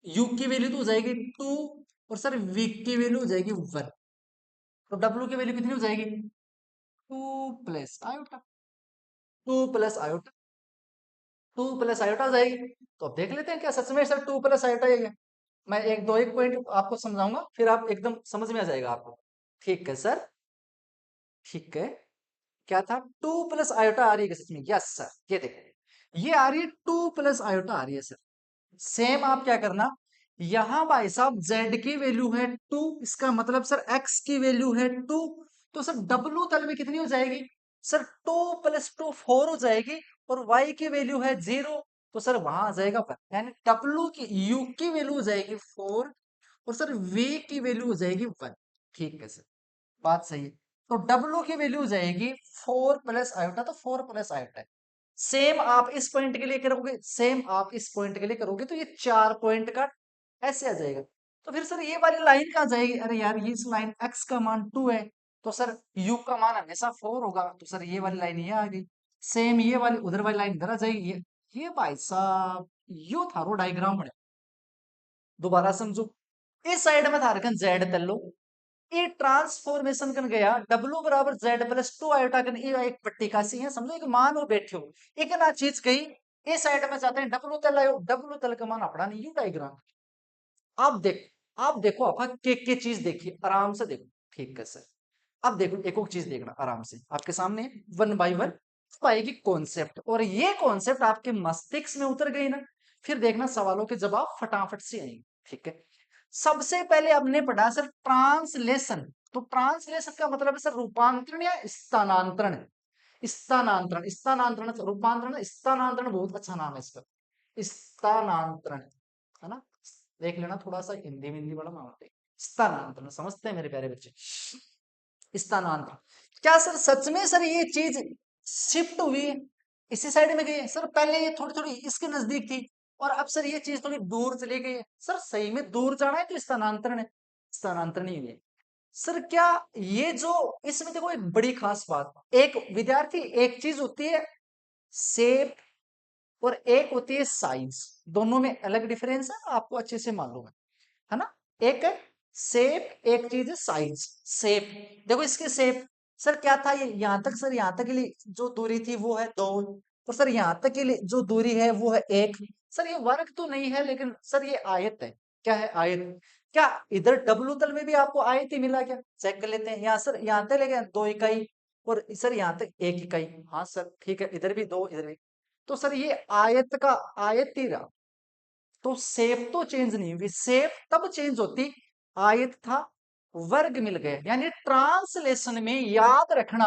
u की वैल्यू तो हो जाएगी 2, और सर v की वैल्यू हो जाएगी 1, तो w की वैल्यू कितनी हो जाएगी, 2 plus iota, 2 plus iota, 2 plus iota आ जाएगी। तो अब देख लेते हैं क्या सच में सर 2 प्लस आयोटा ही है। मैं एक दो एक पॉइंट आपको समझाऊंगा, फिर आप एकदम समझ में आ जाएगा आपको, ठीक है सर, ठीक है। क्या था, 2 प्लस आयोटा आ रही है सच में, यस सर, ये देखो ये आ रही है, 2 प्लस आयोटा आ रही है सर। सेम आप क्या करना, यहां भाई साहब z की वैल्यू है 2, इसका मतलब सर x की वैल्यू है 2, तो सर w तल में कितनी हो जाएगी सर, 2+2 4 हो जाएगी, और y की वैल्यू है 0, तो सर वहां आ जाएगा 1, यानी w की u की वैल्यू हो जाएगी 4, और सर v की वैल्यू हो जाएगी 1, ठीक है सर, बात सही है। तो W की वैल्यू हो जाएगी 4 प्लस आयोटा, तो 4 प्लस आयोटा है। सेम आप इस पॉइंट के लिए करोगे, सेम आप इस पॉइंट के लिए करोगे, तो ये 4 पॉइंट का ऐसे आ जाएगा। तो फिर सर ये वाली लाइन कहाँ जाएगी, अरे यार ये इस लाइन x का मान 2 है, तो सर u का मान हमेशा 4 होगा, तो सर ये वाली लाइन ये आ गई। सेम ये वाली उधर वाली लाइन इधर आ जाएगी, ये भाई साहब यो था रो डायग्राम बने, दोबारा समझो, इस साइड में था रखन जेड तल्लो, ये ट्रांसफॉर्मेशन कन गया W बराबर Z+2 आयोटा कन, ये एक पट्टी का सी है, समझो एक मान और बैठे हो, एक ना चीज गई इस साइड में जाते हैं डब्लू तल आयो, डब्लू तल का मान अपना नहीं यू डायग्राम। आप देखो आप के चीज देखिए आराम से देखो, ठीक है सर। अब देखो एक और चीज देखना आराम से आपके सामने वन बाय वन आएगी कॉन्सेप्ट, और ये कॉन्सेप्ट आपके मस्तिष्क में उतर गई ना, फिर देखना सवालों के जवाब फटाफट से आएंगे, ठीक है। सबसे पहले हमने पढ़ा सर ट्रांसलेशन। तो ट्रांसलेशन का मतलब है सर रूपांतरण या स्थानांतरण। स्थानांतरण, स्थानांतरण, रूपांतरण, स्थानांतरण बहुत अच्छा नाम है इसका, स्थानांतरण, है ना। देख लेना थोड़ा सा हिंदी में, हिंदी वाला मामला, स्थानांतरण समझते हैं मेरे प्यारे बच्चे। स्थानांतरण, क्या सर सच में सर ये चीज शिफ्ट हुई है, इसी साइड में गई है सर, पहले ये थोड़ी थोड़ी इसके नजदीक थी और अब सर ये चीज थोड़ी दूर चली गई है। सर सही में दूर जाना है तो स्थानांतरण है, स्थानांतरण ही है सर। क्या ये जो इसमें देखो एक बड़ी खास बात, एक विद्यार्थी, एक चीज होती है शेप और एक होती है साइज, दोनों में अलग डिफरेंस है, आपको अच्छे से मालूम है ना। एक है शेप, एक चीज है साइज। शेप देखो, इसके शेप सर क्या था, ये यहां तक सर, यहां तक के लिए जो दूरी थी वो है 2, तो सर यहां तक के लिए जो दूरी है वो है 1। सर ये वर्ग तो नहीं है लेकिन सर ये आयत है। क्या है, आयत। क्या इधर डब्लू तल में भी आपको आयत ही मिला क्या, चेक कर लेते हैं। यहाँ सर यहाँ तक ले गए 2 इकाई और सर यहाँ तक 1 इकाई, हाँ सर ठीक है, इधर भी 2, इधर भी। तो सर ये आयत का आयत ही रहा, तो शेप तो चेंज नहीं हुई। शेप तब चेंज होती, आयत था, वर्ग मिल गए। यानी ट्रांसलेशन में याद रखना,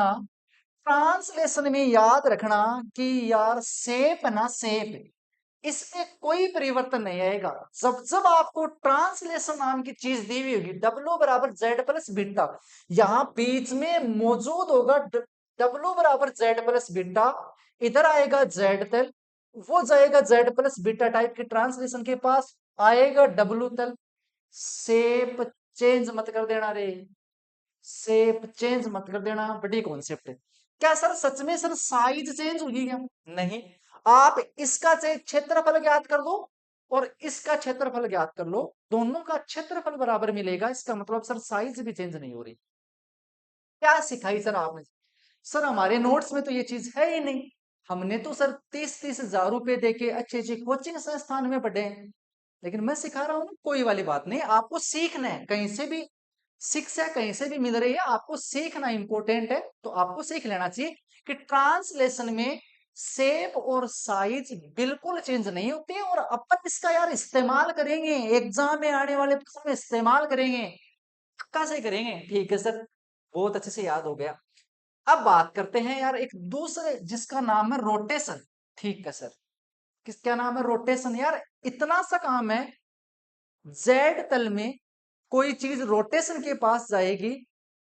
ट्रांसलेशन में याद रखना कि यार शेप ना, शेप इसमें कोई परिवर्तन नहीं आएगा। जब जब आपको ट्रांसलेशन नाम की चीज दी हुई होगी, डब्ल्यू बराबर जेड प्लस बीटा, यहां बीच में मौजूद होगा डब्ल्यू बराबर जेड प्लस बीटा, इधर आएगा जेड तल, वो जाएगा जेड प्लस बीटा टाइप के ट्रांसलेशन के पास, आएगा डब्ल्यू तल। शेप चेंज मत कर देना रे, शेप चेंज मत कर देना, बड़ी कॉन्सेप्ट है। क्या सर सच में सर साइज चेंज होगी क्या, नहीं। आप इसका क्षेत्रफल ज्ञात कर दो और इसका क्षेत्रफल ज्ञात कर लो, दोनों का क्षेत्रफल बराबर मिलेगा, इसका मतलब सर साइज भी चेंज नहीं हो रही। क्या सिखाई सर आपने, सर हमारे नोट्स में तो ये चीज है ही नहीं। हमने तो सर 30-30 हजार रुपए देके अच्छे अच्छे कोचिंग संस्थान में पढ़े हैं, लेकिन मैं सिखा रहा हूँ ना, कोई वाली बात नहीं, आपको सीखना है। कहीं से भी शिक्षा कहीं से भी मिल रही है, आपको सीखना इंपॉर्टेंट है, तो आपको सीख लेना चाहिए कि ट्रांसलेशन में शेप और साइज बिल्कुल चेंज नहीं होती है, और अपन इसका यार इस्तेमाल करेंगे एग्जाम में, आने वाले प्रश्न में इस्तेमाल करेंगे, पक्का से करेंगे, ठीक है सर। बहुत अच्छे से याद हो गया। अब बात करते हैं यार एक दूसरे जिसका नाम है रोटेशन, ठीक है सर। किसका नाम है, रोटेशन। यार इतना सा काम है, जेड तल में कोई चीज रोटेशन के पास जाएगी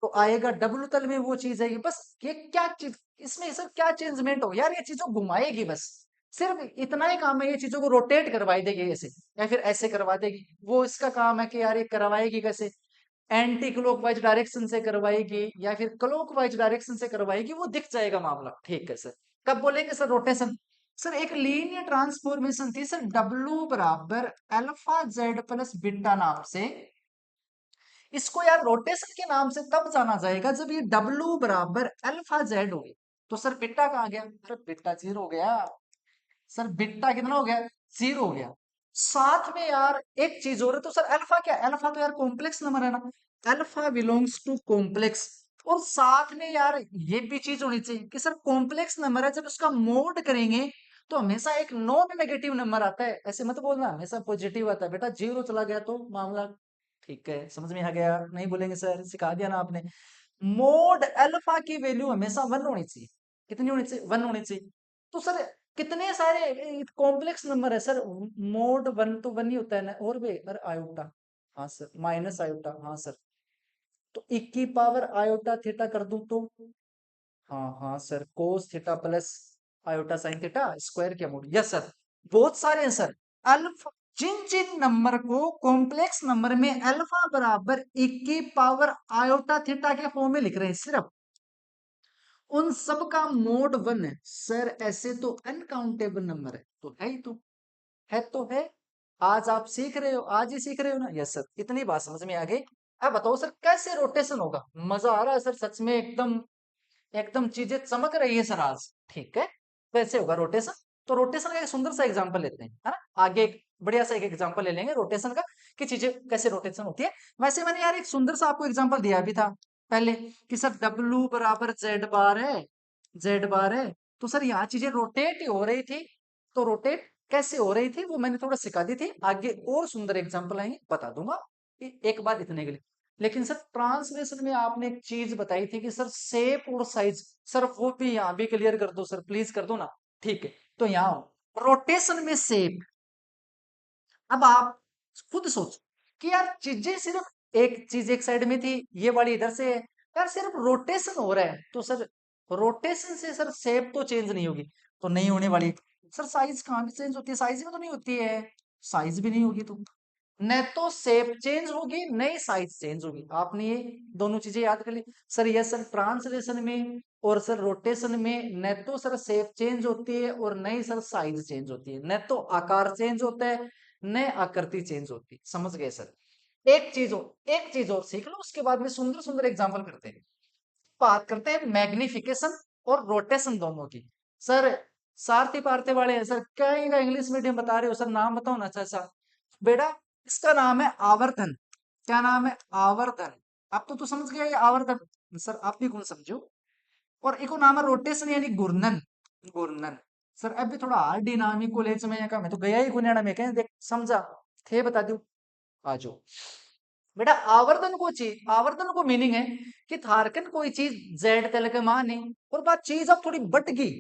तो आएगा डब्ल्यू तल में वो चीज आएगी, बस ये क्या चीज, इसमें सर क्या चेंजमेंट हो यार, ये चीजों घुमाएगी बस, सिर्फ इतना ही काम है, ये चीजों को रोटेट करवाई देगी ऐसे, या फिर ऐसे करवा देगी। वो इसका काम है कि यार ये करवाएगी कैसे, एंटी क्लॉकवाइज डायरेक्शन से करवाएगी या फिर क्लॉकवाइज डायरेक्शन से करवाएगी, वो दिख जाएगा मामला, ठीक है सर। कब बोलेंगे सर रोटेशन, सर एक लीनियर ट्रांसफॉर्मेशन थी सर, डब्ल्यू बराबर अल्फा जेड प्लस बीटा नाम से, इसको यार रोटेशन के नाम से तब जाना जाएगा जब ये डब्ल्यू बराबर अल्फा जेड हो गई। तो सर बीटा कहाँ गया, सर बीटा 0 हो गया, सर बीटा कितना हो गया, 0 हो गया। साथ में यार एक चीज और है, तो सर अल्फा क्या, अल्फा तो यार कॉम्प्लेक्स नंबर है ना, अल्फा बिलोंग्स टू कॉम्प्लेक्स। और साथ में यार ये भी चीज होनी चाहिए कि सर कॉम्प्लेक्स नंबर है, जब उसका मोड करेंगे तो हमेशा एक नॉन नेगेटिव नंबर आता है, ऐसे मत बोलना हमेशा पॉजिटिव आता है बेटा, 0 चला गया तो मामला, ठीक है समझ में आ गया, नहीं बोलेंगे सर, सिखा दिया ना आपने। मोड अल्फा की वैल्यू हमेशा 1 होनी चाहिए, कितनी होनी चाहिए, 1 होनी चाहिए। तो सर कितने सारे कॉम्प्लेक्स नंबर है सर, मोड 1 तो 1 ही होता है ना, और भी अरे आयोटा, हाँ सर माइनस आयोटा, हाँ सर, तो 1 की पावर आयोटा थीटा कर दूं तो, हाँ हाँ sir cos theta plus iota sine theta square के मोड, यस सर। बहुत सारे हैं सर। अल्फा, जिन जिन नंबर को कॉम्प्लेक्स नंबर में अल्फा बराबर 1 की पावर आयोटा थीटा के फॉर्म में लिख रहे हैं सिर्फ, उन सब का मोड 1 है सर। ऐसे तो अनकाउंटेबल नंबर है, तो है ही, तो है तो है। आज आप सीख रहे हो, आज ही सीख रहे हो ना, यस सर, इतनी बात समझ में आ गई। अब बताओ सर कैसे रोटेशन होगा, मजा आ रहा है सर सच में, एकदम एकदम चीजें चमक रही है सर आज, ठीक है। कैसे होगा रोटेशन, तो रोटेशन का एक सुंदर सा एग्जांपल लेते हैं, है ना। आगे एक बढ़िया सा एक एग्जांपल ले लेंगे रोटेशन का, कि चीजें कैसे रोटेशन होती है। वैसे मैंने यार एक सुंदर सा आपको एग्जांपल दिया भी था पहले, कि सर W बराबर जेड बार है, जेड बार है। तो सर यहाँ चीजें रोटेट हो रही थी, तो रोटेट कैसे हो रही थी वो मैंने थोड़ा सिखा दी थी। आगे और सुंदर एग्जांपल आएंगे बता दूंगा, एक बार इतने के लिए। लेकिन सर ट्रांसलेशन में आपने एक चीज बताई थी कि सर शेप और साइज, सर वो भी यहाँ भी क्लियर कर दो सर, प्लीज कर दो ना। ठीक है, तो यहाँ रोटेशन में शेप। अब आप खुद सोचो कि यार चीजें सिर्फ एक चीज एक साइड में थी, ये वाली इधर से है, यार सिर्फ रोटेशन हो रहा है, तो सर रोटेशन से सर शेप तो चेंज नहीं होगी, तो नहीं होने वाली। सर साइज कहाँ भी चेंज होती है, साइज में तो नहीं होती है, साइज भी नहीं होगी, तो न तो शेप चेंज होगी न ही साइज चेंज होगी। आपने ये दोनों चीजें याद कर ली। सर ये सर ट्रांसलेशन में और सर रोटेशन में न तो सर शेप चेंज होती है और न ही सर साइज चेंज होती है, न तो आकार चेंज होता है न आकृति चेंज होती। समझ गए सर। एक चीज और सीख लो, उसके बाद में सुंदर सुंदर एग्जाम्पल करते हैं। बात करते हैं मैग्निफिकेशन और रोटेशन दोनों की। सर सारथी पारथी वाले हैं सर, कहीं का इंग्लिश मीडियम बता रहे हो सर, नाम बताओ ना। अच्छा अच्छा बेटा, इसका नाम है आवर्धन। क्या नाम है? आवर्धन। आप तो समझ गए ये आवर्धन, सर आप भी कौन समझो। और एक और नाम है रोटेशन यानी घूर्णन, घूर्णन। सर अब भी थोड़ा हार्ड नाम ही कॉलेज में का, मैं तो गया ही गुनियाना में, कहीं देख समझा थे बता दू। आ जाओ बेटा, आवर्तन को मीनिंग है कि थारकन कोई चीज जेड तल के मान है, और बात चीज अब थोड़ी बढ़ गई,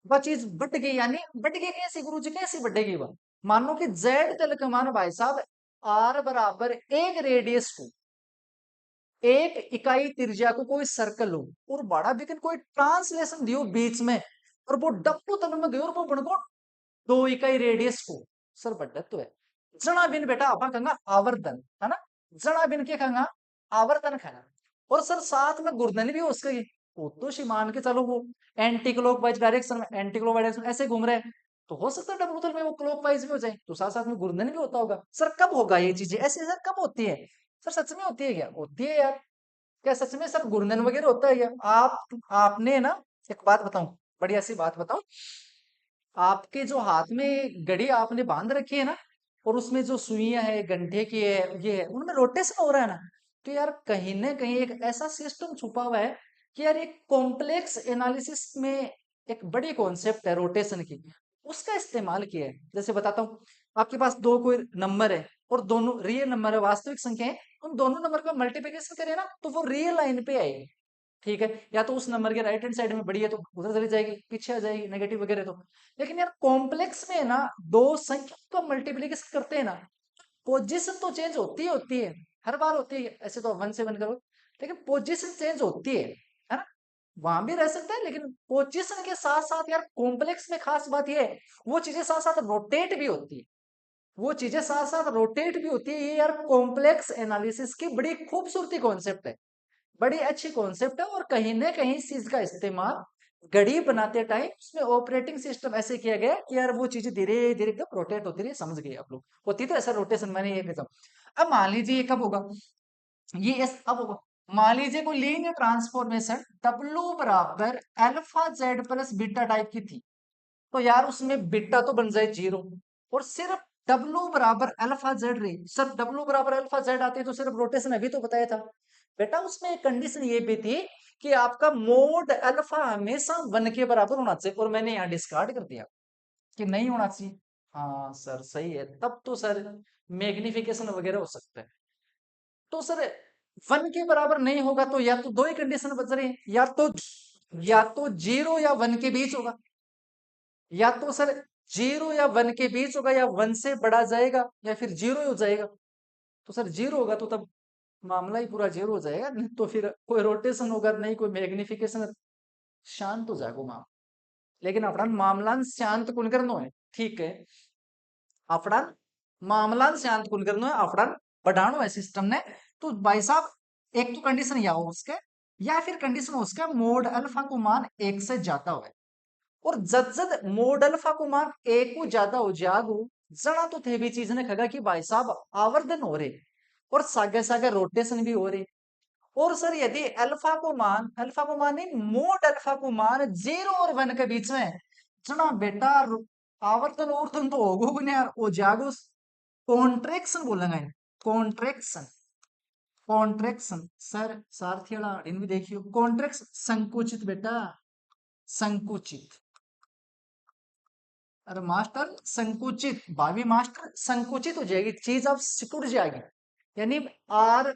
वह चीज बढ़ गई, यानी बढ़ गई कैसी गुरु जी, कैसी बढ़ेगी वह। मान लो कि जेड तल के मान भाई साहब आर बराबर एक रेडियस को, एक इकाई त्रिज्या को कोई सर्कल हो, और बड़ा बिकन कोई ट्रांसलेशन दियो बीच में, और वो डब्बू तल में गयो और वो बनको दो इकाई रेडियस को। सर बढ़त तो है। जना बिन बेटा आपा कहंगा आवर्तन, है ना। जना बिन के कहंगा आवर्तन कहना। और सर साथ में गुर्दन भी हो उसके, वो तो शी मान के चलो वो एंटी क्लॉकवाइज डायरेक्शन में, एंटी क्लॉकवाइज डायरेक्शन ऐसे घूम रहे हैं, तो हो सकता है डबल में वो क्लॉकवाइज भी हो जाए, तो साथ साथ में गुर्दन भी होता होगा। सर कब होगा ये चीजें ऐसे, सर कब होती है? सर सच में होती है क्या? होती है यार। क्या सच में सर घूर्णन वगैरह होता है क्या? आपने ना, एक बात बताऊं, बढ़िया सी बात बताऊं। आपके जो हाथ में घड़ी आपने बांध रखी है ना, और उसमें जो सुइयां है घंटे की है ये है, उनमें रोटेशन हो रहा है ना, तो यार कहीं ना कहीं एक ऐसा सिस्टम छुपा हुआ है कि यार एक कॉम्प्लेक्स एनालिसिस में एक बड़ी कॉन्सेप्ट है रोटेशन की, उसका इस्तेमाल किया है। जैसे बताता हूँ, आपके पास दो कोई नंबर है, और दोनों रियल नंबर है, वास्तविक संख्या है, उन दोनों नंबर का मल्टीप्लिकेशन करें ना तो वो रियल लाइन पे आएगी। ठीक है, या तो उस नंबर के राइट हैंड साइड में बड़ी है तो उधर चली जाएगी, पीछे आ जाएगी नेगेटिव वगैरह तो। लेकिन यार कॉम्प्लेक्स में ना, दो संख्या का मल्टीप्लिकेशन करते हैं ना, पोजीशन तो चेंज होती है, हर बार होती है। ऐसे तो 1 से 1 करो, लेकिन पोजीशन चेंज होती है ना। वहां भी रह सकता है, लेकिन पोजीशन के साथ साथ यार कॉम्प्लेक्स में खास बात यह है, वो चीजें साथ साथ रोटेट भी होती है, वो चीजें साथ साथ रोटेट भी होती है। ये यार कॉम्प्लेक्स एनालिसिस की बड़ी खूबसूरती कॉन्सेप्ट है, बड़ी अच्छी कॉन्सेप्ट है। और कहीं ना कहीं इस चीज का इस्तेमाल घड़ी बनाते टाइम उसमें ऑपरेटिंग सिस्टम ऐसे किया गया कि यार वो चीजें धीरे धीरे एकदम रोटेट होती रही। समझ गए आप लोग? होती तो ऐसा रोटेशन, मैंने ये कहता हूँ। अब मान लीजिए ये कब होगा, ये एस अब होगा। मान लीजिए कोई लीनियर ट्रांसफॉर्मेशन डब्ल्यू बराबर alpha Z plus beta type की थी, तो यार उसमें बीटा तो बन जाए 0, और सिर्फ डब्ल्यू बराबर अल्फा जेड रही। सर डब्ल्यू बराबर अल्फा जेड आती है तो सिर्फ रोटेशन अभी तो बताया था बेटा। उसमें एक कंडीशन ये भी थी कि आपका मोड अल्फा हमेशा 1 के बराबर होना चाहिए, और मैंने यहाँ डिस्कार्ड कर दिया कि नहीं होना चाहिए। हाँ सर सही है, तब तो सर मैग्निफिकेशन वगैरह हो सकता है। तो सर 1 के बराबर नहीं होगा तो या तो दो ही कंडीशन बच रही है, या तो 0 या 1 के बीच होगा, या तो सर 0 या 1 के बीच होगा, या 1 से बढ़ा जाएगा, या फिर 0 हो जाएगा। तो सर 0 होगा तो तब मामला ही पूरा 0 हो जाएगा, नहीं तो फिर कोई रोटेशन होगा नहीं, कोई मैग्निफिकेशन, शांत हो जाएगा मामला। लेकिन अपना मामला शांत कुन करनो है, ठीक है। अपना मामला शांत कुन करनो है, अपना बढ़ानो है सिस्टम ने। तो भाई साहब एक तो कंडीशन या हो उसके, या फिर कंडीशन हो उसका मोड अल्फा को मान 1 से ज्यादा हो। और जद जद मोड अल्फा को मान 1 को ज्यादा हो जागो, जना तो थे भी चीज ने खगा कि भाई साहब आवर्धन हो रहे, और सागे सागे रोटेशन भी हो रहे। और सर यदि अल्फा को मान नहीं, मोड अल्फा को मान 0 और 1 के बीच में जना बेटा आवर्तन ऊर्धन तो होगो भी नहीं यार, वो जागो कॉन्ट्रेक्शन बोलेंगे, कॉन्ट्रेक्शन, कॉन्ट्रेक्शन सर सारथीड़ा इन भी देखियो कॉन्ट्रेक्शन संकुचित बेटा, संकुचित। अरे मास्टर संकुचित, भावी मास्टर संकुचित हो जाएगी चीज, अब सिकुड़ जाएगी। यानी आर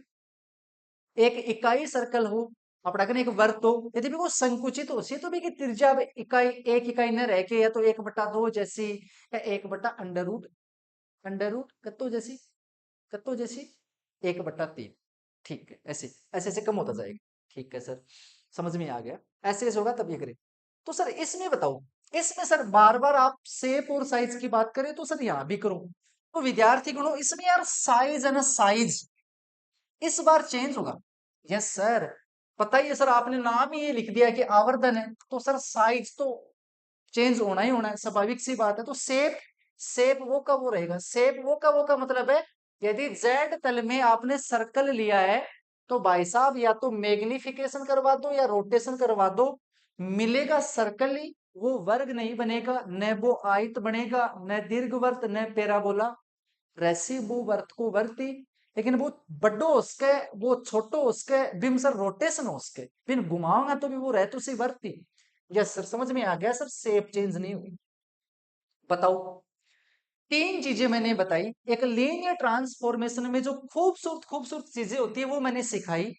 एक इकाई सर्कल हो, अपना कहने एक वर्त हो, यदि भी वो संकुचित हो सी तो भी की त्रिज्या इकाई एक इकाई न रह के या तो 1/2 जैसी, या 1/√, अंडर रूट कत्तो जैसी, कत्तो जैसी 1/3। ठीक है, ऐसे ऐसे ऐसे कम होता जाएगा। ठीक है सर, समझ में आ गया। ऐसे ऐसे होगा तब ये करें। तो सर इसमें बताओ, इसमें सर बार बार आप शेप और साइज की बात करें तो सर यहाँ भी करो। तो विद्यार्थी गणों इसमें यार साइज है ना, साइज इस बार चेंज होगा। यस सर, पता ही है सर, आपने नाम ही ये लिख दिया कि आवर्धन है, तो सर साइज तो चेंज होना ही होना है, स्वाभाविक सी बात है। तो शेप, शेप वो का वो रहेगा, शेप वो का मतलब है यदि जेड तल में आपने सर्कल लिया है तो भाई साहब या तो मैग्निफिकेशन करवा दो या रोटेशन करवा दो, मिलेगा सर्कल ही, वो वर्ग नहीं बनेगा, न वो आयत बनेगा, न दीर्घवृत्त, न पैराबोला। रेसिबू वर्त को वर्ती, लेकिन वो बड्डो उसके, वो छोटो उसके बिम सर रोटेशन हो उसके बिन घुमाऊंगा तो भी वो रहतो सी वर्ती। यस सर, समझ में आ गया सर, शेप चेंज नहीं हुई। बताओ, तीन चीजें मैंने बताई, एक लीनियर ट्रांसफॉर्मेशन में जो खूबसूरत खूबसूरत चीजें होती है वो मैंने सिखाई।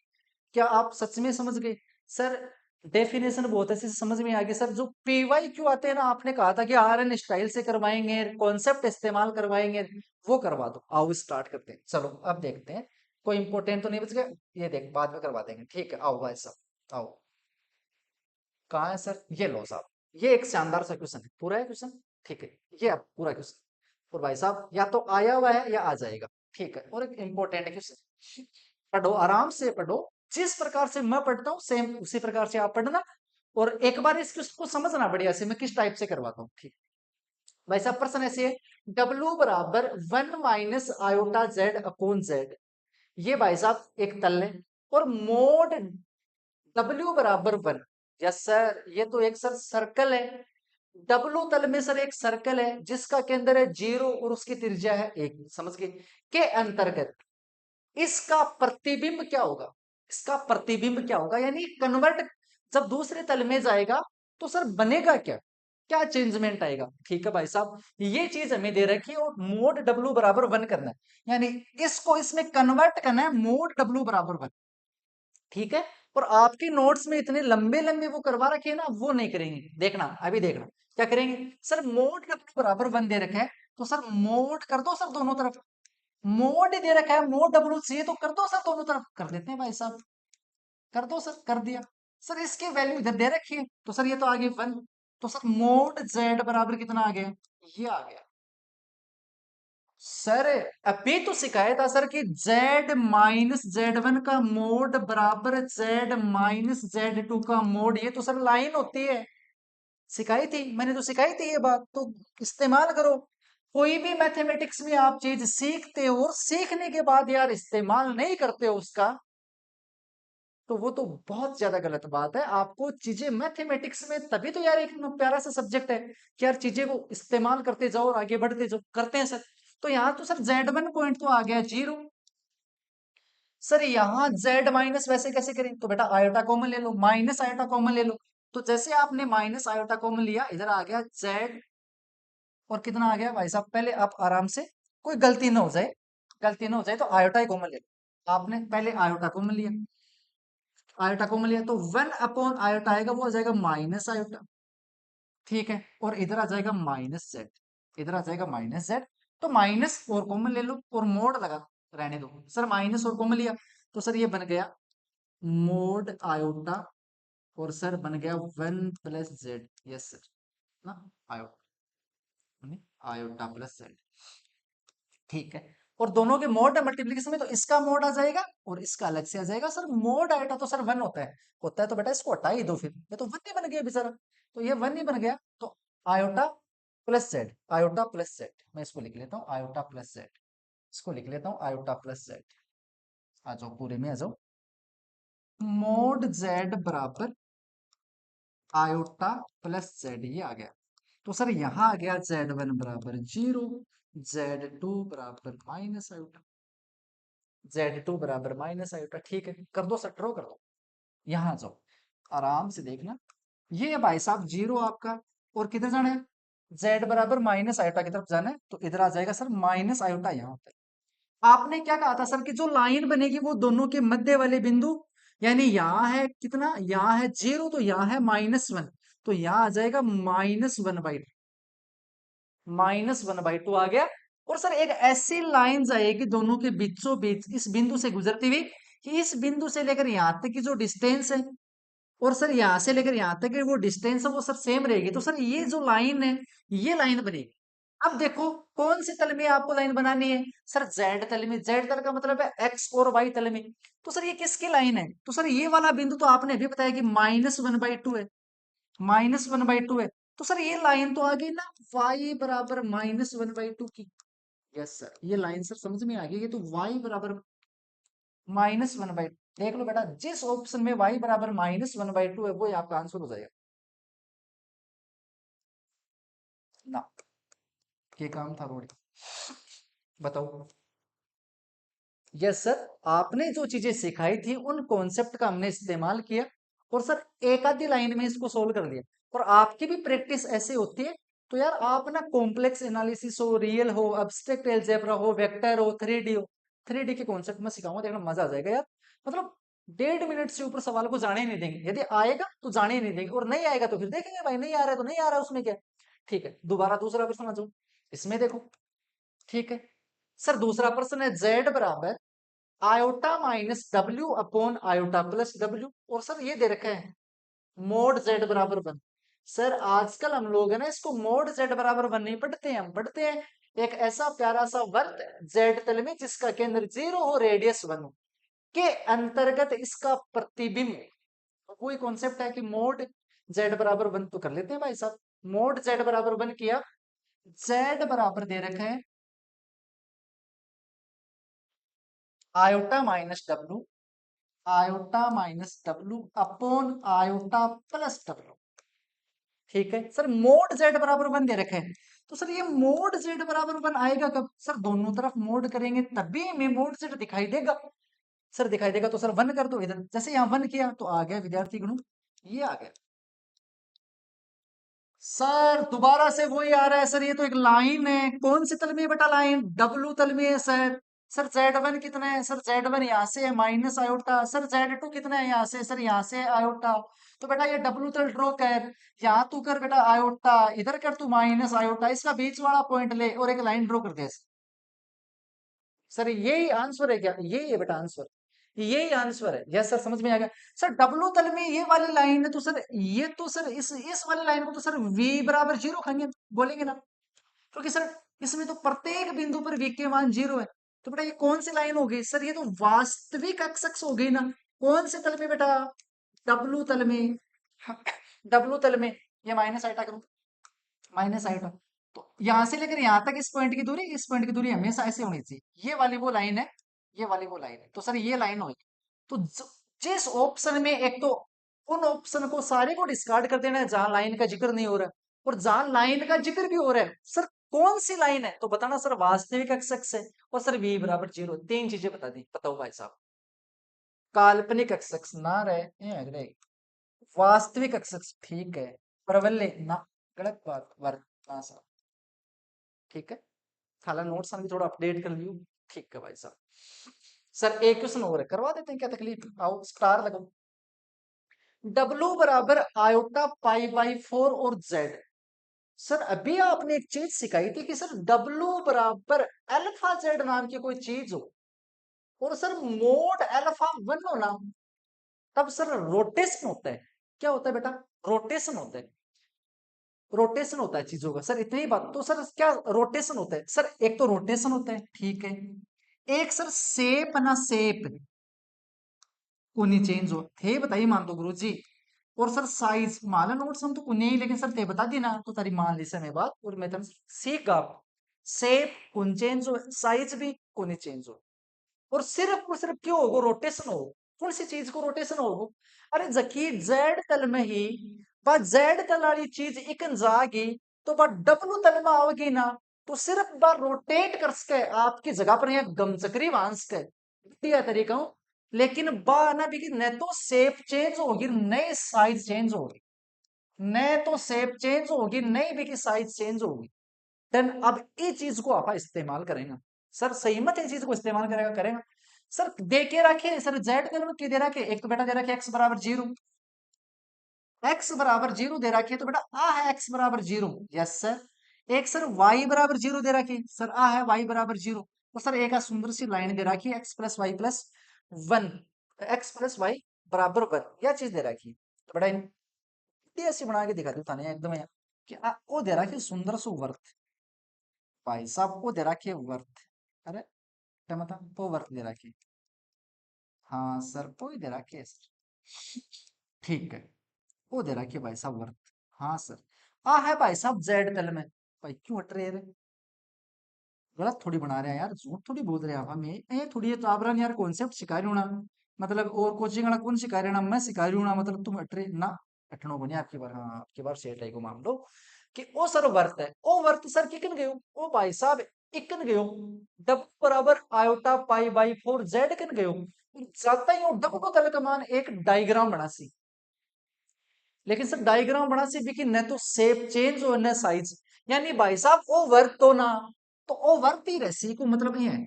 क्या आप सच में समझ गए सर? डेफिनेशन बहुत अच्छे से समझ में आ गया सर। जो पीवाई क्यों आते हैं ना, आपने कहा था कि आरएन स्टाइल से करवाएंगे, कॉन्सेप्ट इस्तेमाल करवाएंगे, वो करवा दो। आओ स्टार्ट करते हैं, चलो अब देखते हैं कोई इंपॉर्टेंट तो नहीं बच गया। ये देख बाद में करवा देंगे, ठीक है। आओ भाई साहब आओ, कहाँ है सर? ये लो साहब, ये एक शानदार सा क्वेश्चन है, पूरा है क्वेश्चन, ठीक है। ये अब पूरा क्वेश्चन, और भाई साहब या तो आया हुआ है या आ जाएगा, ठीक है। और एक इंपॉर्टेंट क्वेश्चन, पढ़ो आराम से पढ़ो, जिस प्रकार से मैं पढ़ता हूँ सेम उसी प्रकार से आप पढ़ना। और एक बार इस क्वेश्चन को समझना बढ़िया से मैं किस टाइप से करवाता हूँ, ठीक। भाई साहब प्रश्न ऐसे है, W बराबर 1 - आयोटा Z/Z। ये भाई साहब एक तल है, और मोड W बराबर 1। यस सर, ये तो एक सर सर्कल है। W तल में सर एक सर्कल है जिसका केंद्र है 0 और उसकी त्रिज्या है 1, समझ गए? के अंतर्गत इसका प्रतिबिंब क्या होगा, इसका प्रतिबिंब क्या होगा, यानी कन्वर्ट जब दूसरे तल में जाएगा तो सर बनेगा क्या, क्या चेंजमेंट आएगा। ठीक है भाई साहब, ये चीज हमें दे रखी है, और मोड W बराबर 1 करना है, यानी इसको इसमें कन्वर्ट करना है, मोड W बराबर 1। ठीक है। और आपके नोट्स में इतने लंबे लंबे वो करवा रखे हैं ना, वो नहीं करेंगे, देखना अभी देखना क्या करेंगे। सर मोड W बराबर 1 दे रखा है, तो सर मोड कर दो सर दोनों तरफ। मोड दे रखा है, मोड W चाहिए तो कर दो सर दोनों तरफ, कर देते हैं भाई साहब, कर दो सर, कर दिया। सर इसकी वैल्यू इधर दे रखी है, तो सर ये तो आ गई 1, तो सर मोड Z बराबर कितना आ गया, ये आ गया। सर अभी तो सिखाया था सर कि Z-Z1 का मोड बराबर Z-Z2 का मोड, ये तो सर लाइन होती है, सिखाई थी मैंने, तो सिखाई थी ये बात, तो इस्तेमाल करो। कोई भी मैथमेटिक्स में आप चीज सीखते हो और सीखने के बाद यार इस्तेमाल नहीं करते हो उसका, तो वो तो बहुत ज्यादा गलत बात है। आपको चीजें मैथमेटिक्स में, तभी तो यार एक प्यारा सा सब्जेक्ट है कि यार चीजें को इस्तेमाल करते जाओ और आगे बढ़ते जाओ, करते हैं सर। तो यहाँ तो सर Z1 पॉइंट तो आ गया 0। सर यहाँ Z- वैसे कैसे करें, तो बेटा आयोटा कॉमन ले लो, माइनस आयोटा कॉमन ले लो। तो जैसे आपने माइनस आयोटा कॉमन लिया, इधर आ गया Z, और कितना आ गया भाई साहब, पहले आप आराम से, कोई गलती ना हो जाए, गलती ना हो जाए तो आयोटा ही कॉमन ले लो। आपने पहले आयोटा कॉमन लिया, आयोटा कॉमन लिया तो 1 अपॉन आयोटा आएगा, वो आ जाएगा माइनस आयोटा, ठीक है। और इधर आ जाएगा माइनस जेड, इधर आ जाएगा माइनस जेड। तो माइनस और कॉमन ले लो और मोड लगा रहने दो। सर माइनस और कॉमन लिया, तो सर ये बन गया मोड आयोटा, और सर बन गया 1 + Z। यस सर, ना आयोटा, आयोटा प्लस जेड, ठीक है। और दोनों के मोड है मल्टीप्लीकेशन में, तो इसका मोड आ जाएगा और इसका अलग से आ जाएगा। सर मोड आयोटा तो सर 1 होता है तो बेटा इसको हटा ही दो, फिर ये तो 1 ही बन गया बेचारा, तो ये 1 ही बन गया। तो iota plus Z, iota plus Z, मैं इसको लिख लेता हूँ आयोटा प्लस जेड, इसको लिख लेता हूँ आयोटा प्लस जेड। आ जाओ पूरे में आ जाओ, मोड जेड बराबर आयोटा प्लस जेड, ये आ गया। तो सर यहाँ आ गया Z1 बराबर 0, Z2 बराबर माइनस आयोटा, Z2 बराबर माइनस आयोटा। ठीक है, कर दो सर, ड्रॉ कर दो। यहाँ जाओ, आराम से देखना, ये है भाई साहब 0 आपका, और किधर जाना है, Z बराबर माइनस आयोटा की तरफ जाना है, तो इधर आ जाएगा सर माइनस आयोटा यहाँ पे। आपने क्या कहा था सर कि जो लाइन बनेगी वो दोनों के मध्य वाले बिंदु, यानी यहाँ है कितना, यहाँ है 0, तो यहाँ है -1, तो यहाँ आ जाएगा -1/2 आ गया। और सर एक ऐसी लाइन जाएगी दोनों के बीचों बीच इस बिंदु से गुजरती हुई, कि इस बिंदु से लेकर यहाँ तक की जो डिस्टेंस है, और सर यहाँ से लेकर यहाँ तक की वो डिस्टेंस है, वो सर सेम रहेगी। तो सर ये जो लाइन है, ये लाइन बनेगी। अब देखो कौन से तल में आपको लाइन बनानी है, सर जेड तल में। जेड तल का मतलब है एक्स और वाई तल में। तो सर ये किसकी लाइन है, तो सर ये वाला बिंदु तो आपने अभी बताया कि -1/2 है, -1/2 है। तो सर ये लाइन तो आ गई ना y बराबर -1/2 की। यस सर, ये लाइन सर समझ में आ गई, ये तो y बराबर -1/2। देख लो बेटा, जिस ऑप्शन में y बराबर -1/2 है वो ही आपका आंसर हो जाएगा ना। ये काम था रोड़ी, बताओ। यस सर, आपने जो चीजें सिखाई थी उन कॉन्सेप्ट का हमने इस्तेमाल किया, और सर एक आधी लाइन में इसको सोल्व कर दिया। और आपकी भी प्रैक्टिस ऐसे होती है, तो यार आप ना कॉम्प्लेक्स एनालिसिस हो, रियल हो, अब्स्ट्रैक्ट अलजेब्रा हो, वेक्टर हो, 3D हो, 3D के कॉन्सेप्ट में सिखाऊंगा, देखना मजा आ जाएगा यार। मतलब 1.5 मिनट से ऊपर सवाल को जाने ही नहीं देंगे, यदि आएगा तो जाने ही नहीं देंगे, और नहीं आएगा तो फिर देखेंगे भाई, नहीं आ रहा है तो नहीं आ रहा है, उसमें क्या है। ठीक है, दोबारा दूसरा प्रश्न आ जाओ, इसमें देखो। ठीक है सर, दूसरा प्रश्न है जेड बराबर iota -W upon iota plus W, और सर ये दे रखा है मोड Z बराबर 1। सर आजकल हम लोग है ना इसको मोड Z बराबर 1 नहीं पढ़ते हैं, हम पढ़ते हैं एक ऐसा प्यारा सा वर्त Z तल में जिसका केंद्र 0 हो, रेडियस 1 हो, के अंतर्गत इसका प्रतिबिंब। तो कोई कॉन्सेप्ट है कि मोड Z बराबर 1 तो कर लेते हैं भाई साहब। मोड Z बराबर 1 किया, Z बराबर दे रखा है iota -W, iota upon iota plus W। ठीक है सर, मोड Z बराबर 1 दे रखे हैं, तो सर ये मोड Z बराबर 1 आएगा कब, सर दोनों तरफ मोड करेंगे तभी हमें मोड Z दिखाई देगा। सर दिखाई देगा तो सर 1 कर दो इधर, जैसे यहाँ 1 किया तो आ गया विद्यार्थी गणों, ये आ गया। सर दोबारा से वही आ रहा है, सर ये तो एक लाइन है, कौन से तल में है बेटा लाइन, W तल में है सर। सर Z1 कितना है, सर Z1 यहाँ से है माइनस आयोटा, सर Z2 कितना है यहाँ से, सर यहाँ से है आयोटा। तो बेटा ये W तल ड्रॉ कर, यहाँ तू कर बेटा आयोटा, इधर कर तू माइनस आयोटा, इसका बीच वाला पॉइंट ले और एक लाइन ड्रॉ कर दे। सर यही आंसर है क्या, यही है बेटा आंसर, यही आंसर है। यस सर, समझ में आ गया। सर डब्लू तल में ये वाली लाइन है, तो सर ये तो सर इस वाली लाइन को तो सर v बराबर 0 खाएंगे, बोलेंगे ना, क्योंकि सर इसमें तो प्रत्येक बिंदु पर v के मान 0 है। तो बेटा ये कौन सी लाइन हो गई, सर ये तो वास्तविक अक्ष हो गई ना। कौन से तल में बेटा, डब्लू तल में। डब्लू तल में, ये माइनस आइटा करो, माइनस आइटा। तो यहां से लेकर यहां तक इस पॉइंट की दूरी, इस पॉइंट की दूरी हमेशा ऐसे होनी चाहिए, ये वाली वो लाइन है, ये वाली वो लाइन है, तो सर ये लाइन होगी। तो जिस ऑप्शन में, एक तो उन ऑप्शन को सारे को डिस्कार्ड कर देना है जहां लाइन का जिक्र नहीं हो रहा है, और जहां लाइन का जिक्र भी हो रहा है, सर कौन सी लाइन है, तो बताना सर वास्तविक अक्ष है, और सर v बराबर 0। तीन चीजें बता दी, बताओ भाई साहब। काल्पनिक अक्ष ना रहे, ये रहे। वास्तविक अक्ष ठीक है, प्रबल्य ना, गलत बात, वर्त ना सर। ठीक है, हालांकि नोट्स भी थोड़ा अपडेट कर लियो। ठीक है भाई साहब। सर एक क्वेश्चन और है, करवा देते हैं, क्या तकलीफ, आओ स्टार लगाओ। W बराबर आयोटा π/4 और Z। सर अभी आपने एक चीज सिखाई थी कि सर W बराबर अल्फा Z नाम की कोई चीज हो, और सर मोड अल्फा 1 हो ना, तब सर रोटेशन होता है। क्या होता है बेटा, रोटेशन होता है, रोटेशन होता है चीजों का। सर इतनी बात, तो सर क्या रोटेशन होता है, सर एक तो रोटेशन होता है, ठीक है, एक सर शेप ना, शेप कोनी चेंज हो थे, बताइए मान दो गुरु जी। और सर साइज माला नोट्स हम तो कुने ही, लेकिन सर ते बता देना तो तारी मान ली समय बाद, और मैं तन सीख गा शेप कुन चेंज हो, साइज भी कोनी चेंज हो, और सिर्फ क्यों होगो, रोटेशन हो। कौन सी चीज को रोटेशन होगो, अरे जकी जेड तल में ही बा जेड तल वाली चीज इकन जागी, तो बार डब्लू तल में आओगी ना, तो सिर्फ बार रोटेट कर सके आपकी जगह पर यहाँ गमचकरी बांध सके बढ़िया तरीका हूं। लेकिन बा ना भी न तो शेप चेंज होगी नई साइज चेंज होगी, न तो शेप चेंज होगी नई भी की साइज चेंज होगी। देन अब ये चीज को आप इस्तेमाल करेंगे सर, सही मत ये चीज को इस्तेमाल करेगा करेगा सर। दे के रखे सर जेड में क्या दे रखे, एक तो बेटा दे रखे एक्स बराबर 0, एक्स बराबर 0 दे रखी है, तो बेटा आ है एक्स बराबर 0, यस सर। एक सर वाई बराबर 0 दे रखी है सर, आ है वाई बराबर 0। तो सर एक सुंदर सी लाइन दे रखी है x plus y plus 1, x plus y बराबर 1, यह चीज दे रखी है। तो बेटा इतनी ऐसी बना के दिखा दी थाने एकदम यहाँ कि वो दे रखी है सुंदर सो वर्थ, भाई साहब वो दे रखी है वर्थ। अरे क्या मतलब वो वर्थ दे रखी है, हाँ सर वो ही दे रखी है सर, ठीक है वो दे रखी है भाई साहब वर्थ। हाँ सर, आ है भाई साहब जेड तल में, भाई क्यों हट रहे हैं, गलत थोड़ी बना रहे हैं यार, झूठ थोड़ी बोल रहे हैं आप हमें, ये थोड़ी है तो आप यार कॉन्सेप्ट सिखा रही हूँ ना, मतलब और कोचिंग वाला कौन सिखा रहे हैं ना, मैं सिखा रही हूँ ना, मतलब तुम हट रहे ना, हटनो बनिए आपकी बार, हाँ आपकी बार सेट है को मान लो कि ओ सर वर्थ है, ओ वर्थ सर किकन गयो, ओ भाई साहब इकन गयो, डब बराबर आयोटा पाई बाई 4 जेड किन गयो, जाता ही डब को तले का मान एक डायग्राम बना सी, लेकिन सर डायग्राम बना सी भी कि न तो शेप चेंज हो न साइज, यानी भाई साहब ओ वर्थ तो ना, तो ओ वर्थ ही रसी को मतलब ये है।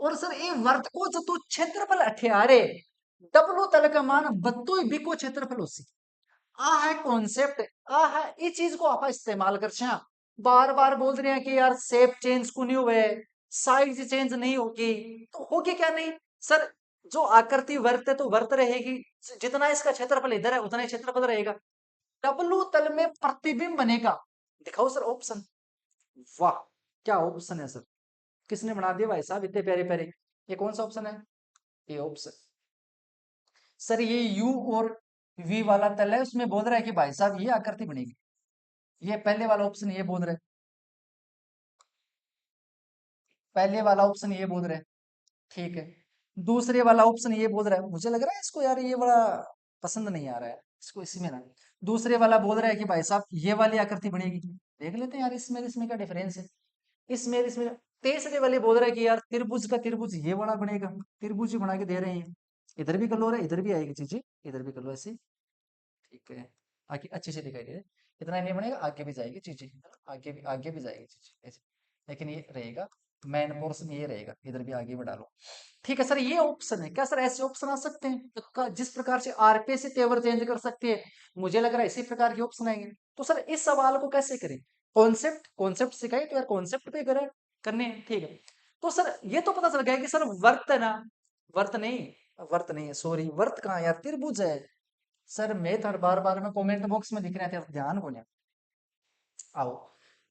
और सर ये वर्त को जो तू क्षेत्रफल अठ्यारे डबलो तल का मान बत्तो बिको क्षेत्रफल उसी, आ है कॉन्सेप्ट, आ है इस चीज को आप इस्तेमाल कर छा। बार बार बोल रहे हैं कि यार शेप चेंज को नहीं हुए, साइज चेंज नहीं होगी, तो होगी क्या नहीं सर, जो आकृति वर्त है तो वर्त रहेगी, जितना इसका क्षेत्रफल इधर है उतना ही क्षेत्रफल रहेगा, डब्लू तल में प्रतिबिंब बनेगा। दिखाओ सर ऑप्शन, वाह क्या ऑप्शन है सर, किसने बना दिया भाई साहब इतने प्यारे प्यारे, ये कौन सा ऑप्शन है, ये ऑप्शन सर ये यू और वी वाला तल है, उसमें बोल रहा है कि भाई साहब ये आकृति बनेगी, ये पहले वाला ऑप्शन ये बोल रहा है, पहले वाला ऑप्शन ये बोल रहा है, ठीक है। दूसरे वाला ऑप्शन ये बोल रहा है, मुझे लग रहा है इसको यार ये बड़ा पसंद नहीं आ रहा है इसको, इसमें ना दूसरे वाला बोल रहा है कि भाई साहब ये वाली आकृति बनेगी, देख लेते हैं यार इसमें इसमें क्या डिफरेंस है, इसमें तीसरे वाले बोल रहा है कि यार त्रिभुज का त्रिभुज ये वाला बनेगा, त्रिभुज ही बना के दे रहे हैं, इधर भी कर लो, इधर भी आएगी चीजें, इधर भी कर लो ऐसे, ठीक है आगे अच्छे से दिखाई दे रहा है, इतना नहीं बनेगा आगे भी जाएगी चीजें, आगे भी जाएगी चीजें ऐसे, लेकिन ये रहेगा मेन पोर्शन, ये रहेगा, इधर भी आगे बढ़ा लो। ठीक है सर, ये ऑप्शन है क्या सर, ऐसे ऑप्शन आ सकते हैं तो जिस प्रकार से आरपी से तेवर चेंज कर सकते हैं, मुझे लग रहा है इसी प्रकार के ऑप्शन आएंगे। तो सर इस सवाल को कैसे करें, कॉन्सेप्ट कॉन्सेप्ट सिखाए तो यार कॉन्सेप्ट पे करें करने हैं, ठीक है। तो सर ये तो पता चल गया कि सर वर्त है ना, वर्त नहीं, वर्त नहीं है सॉरी, वर्त कहाँ है यार, त्रिभुज है। सर मैं तो बार बार में कमेंट बॉक्स में दिख रहे थे, ध्यान को नहीं, आओ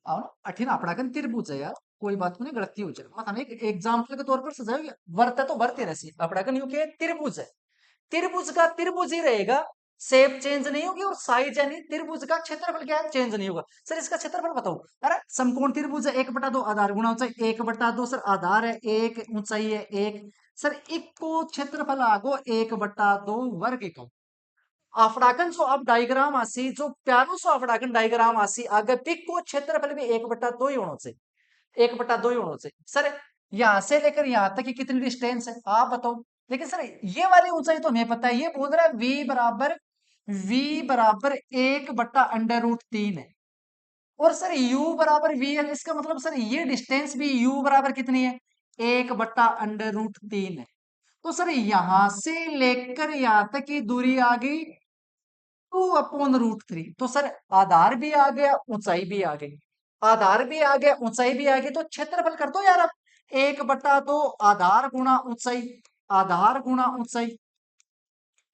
आओ ना अठिन अपना कन त्रिभुज है यार, कोई बात नहीं गलती हो जाए, मतलब एक एग्जाम्पल के तौर पर सजाओ, वर्त है तो वर्त ही रसी, अपना कन यू के त्रिभुज है, त्रिभुज का त्रिभुज ही रहेगा, शेप चेंज नहीं होगी और साइज यानी त्रिभुज का क्षेत्रफल क्या है चेंज नहीं होगा। सर इसका क्षेत्रफल बताओ, अरे समकोण त्रिभुज है 1/2 आधार गुणा ऊंचाई 1/2, सर आधार है 1 ऊंचाई है 1, सर इको क्षेत्रफल आगो 1/2 वर्ग इकाई, आफड़ाकन सो अब डायग्राम आसी जो प्यारो सो आफड़ाकन डायग्राम आसी आगे पिक को क्षेत्रफल भी 1/2 ही होना चाहिए, 1/2 ही होना चाहिए सर। यहां से लेकर यहां तक की कितनी डिस्टेंस है आप बताओ, लेकिन सर ये वाली ऊंचाई तो हमें पता है, ये बोल रहा है v बराबर 1/√3 है, और सर u बराबर वी है, इसका मतलब सर ये डिस्टेंस भी u बराबर कितनी है 1/√3 है। तो सर यहां से लेकर यहां तक की दूरी आ गई 2/√3, तो सर आधार भी आ गया ऊंचाई भी आ गई, आधार भी आ गया ऊंचाई भी आ गई, तो क्षेत्रफल कर दो यार अब 1/2 आधार गुणा ऊंचाई, आधार गुणा ऊंचाई,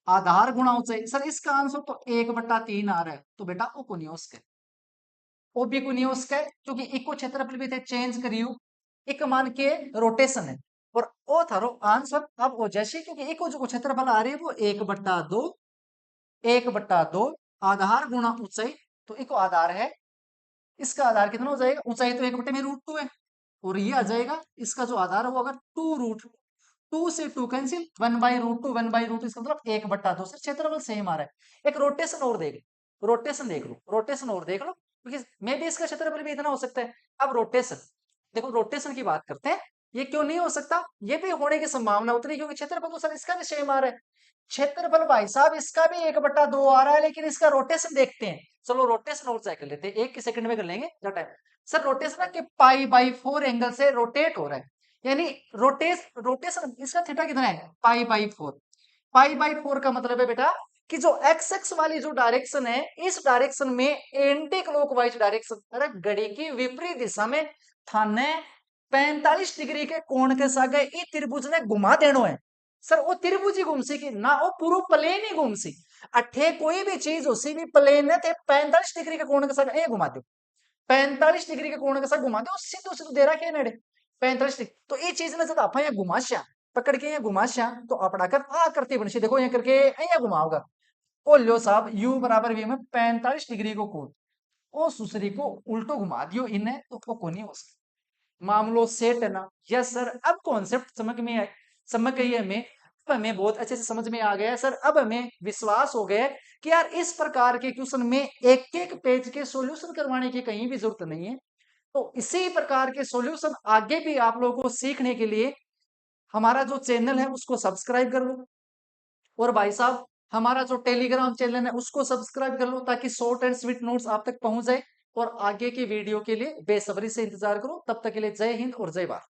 आधार गुणा ऊंचाई, सर इसका आंसर तो 1/3 आ रहा है, तो बेटा ओ को नहीं उसके, ओ भी को नहीं उसके, क्योंकि इको क्षेत्रफल भी थे चेंज करियो, एक मान के रोटेशन है, और ओ थारो आंसर अब हो जैसे, क्योंकि इको जो क्षेत्रफल आ रही है वो 1/2, 1/2 आधार गुणा ऊंचाई, तो एक आधार है, इसका आधार कितना हो जाएगा, ऊंचाई तो 1/√2 है, और ये आ जाएगा इसका जो आधार है वो अगर 2 से 2 कैंसिल, 1/√2 1/√2, इसका मतलब 1/2, सर क्षेत्रफल सेम आ रहा है। एक रोटेशन और देख लो, रोटेशन देख लो, रोटेशन और देख लो, क्योंकि मे भी इसका क्षेत्रफल भी इतना हो सकता है। अब रोटेशन, देखो रोटेशन की बात करते हैं, ये क्यों नहीं हो सकता? ये भी होने की संभावना उतनी, क्योंकि क्षेत्रफल तो सर इसका भी सेम आ रहा है। क्षेत्रफल भाई साहब इसका भी 1/2 आ रहा है, लेकिन इसका रोटेशन देखते हैं। चलो रोटेशन और चेक कर लेते हैं, एक सेकंड में कर लेंगे क्या टाइम। सर रोटेशन के पाई/4 एंगल से रोटेट हो रहा है, यानी रोटेशन इसका थीटा कितना है? पाई/4। पाई/4 का मतलब है बेटा कि जो एक्स एक्स वाली जो डायरेक्शन है, इस डायरेक्शन में एंटी क्लॉकवाइज डायरेक्शन, अरे घड़ी की विपरीत दिशा में थाने 45 डिग्री के कोण के साथ ई त्रिभुज ने घुमा देनो है। सर वो त्रिभुज ही घूम सी कि ना, वो पूरा प्लेन ही घूम सी। अठे कोई भी चीज हो सी भी प्लेन है, ते 45 डिग्री के कोण के साथ ये घुमा दो, 45 डिग्री के कोण के साथ घुमा दो, सीधो सीधो दे रखे नेड़े 45 डिग्री। तो ये चीज ने जब आप यहाँ घुमाश्या पकड़ के यहाँ घुमाश्या, तो अपना कर आकृति बनसी, देखो यहाँ करके यहाँ घुमाओगा। ओ लो साहब u बराबर v में 45 डिग्री को कोण, ओ सुसरी को उल्टो घुमा दियो इन्हें, तो वो को नहीं हो सकता। मामलो सेट है ना? यस सर, अब कॉन्सेप्ट समझ गई है हमें। अब हमें बहुत अच्छे से समझ में आ गया है सर। अब हमें विश्वास हो गया है कि यार इस प्रकार के क्वेश्चन में एक एक पेज के सॉल्यूशन करवाने की कहीं भी जरूरत नहीं है। तो इसी प्रकार के सॉल्यूशन आगे भी आप लोगों को सीखने के लिए हमारा जो चैनल है उसको सब्सक्राइब कर लो, और भाई साहब हमारा जो टेलीग्राम चैनल है उसको सब्सक्राइब कर लो, ताकि शॉर्ट एंड स्वीट नोट्स आप तक पहुंच जाए। और आगे की वीडियो के लिए बेसब्री से इंतजार करो। तब तक के लिए जय हिंद और जय भारत।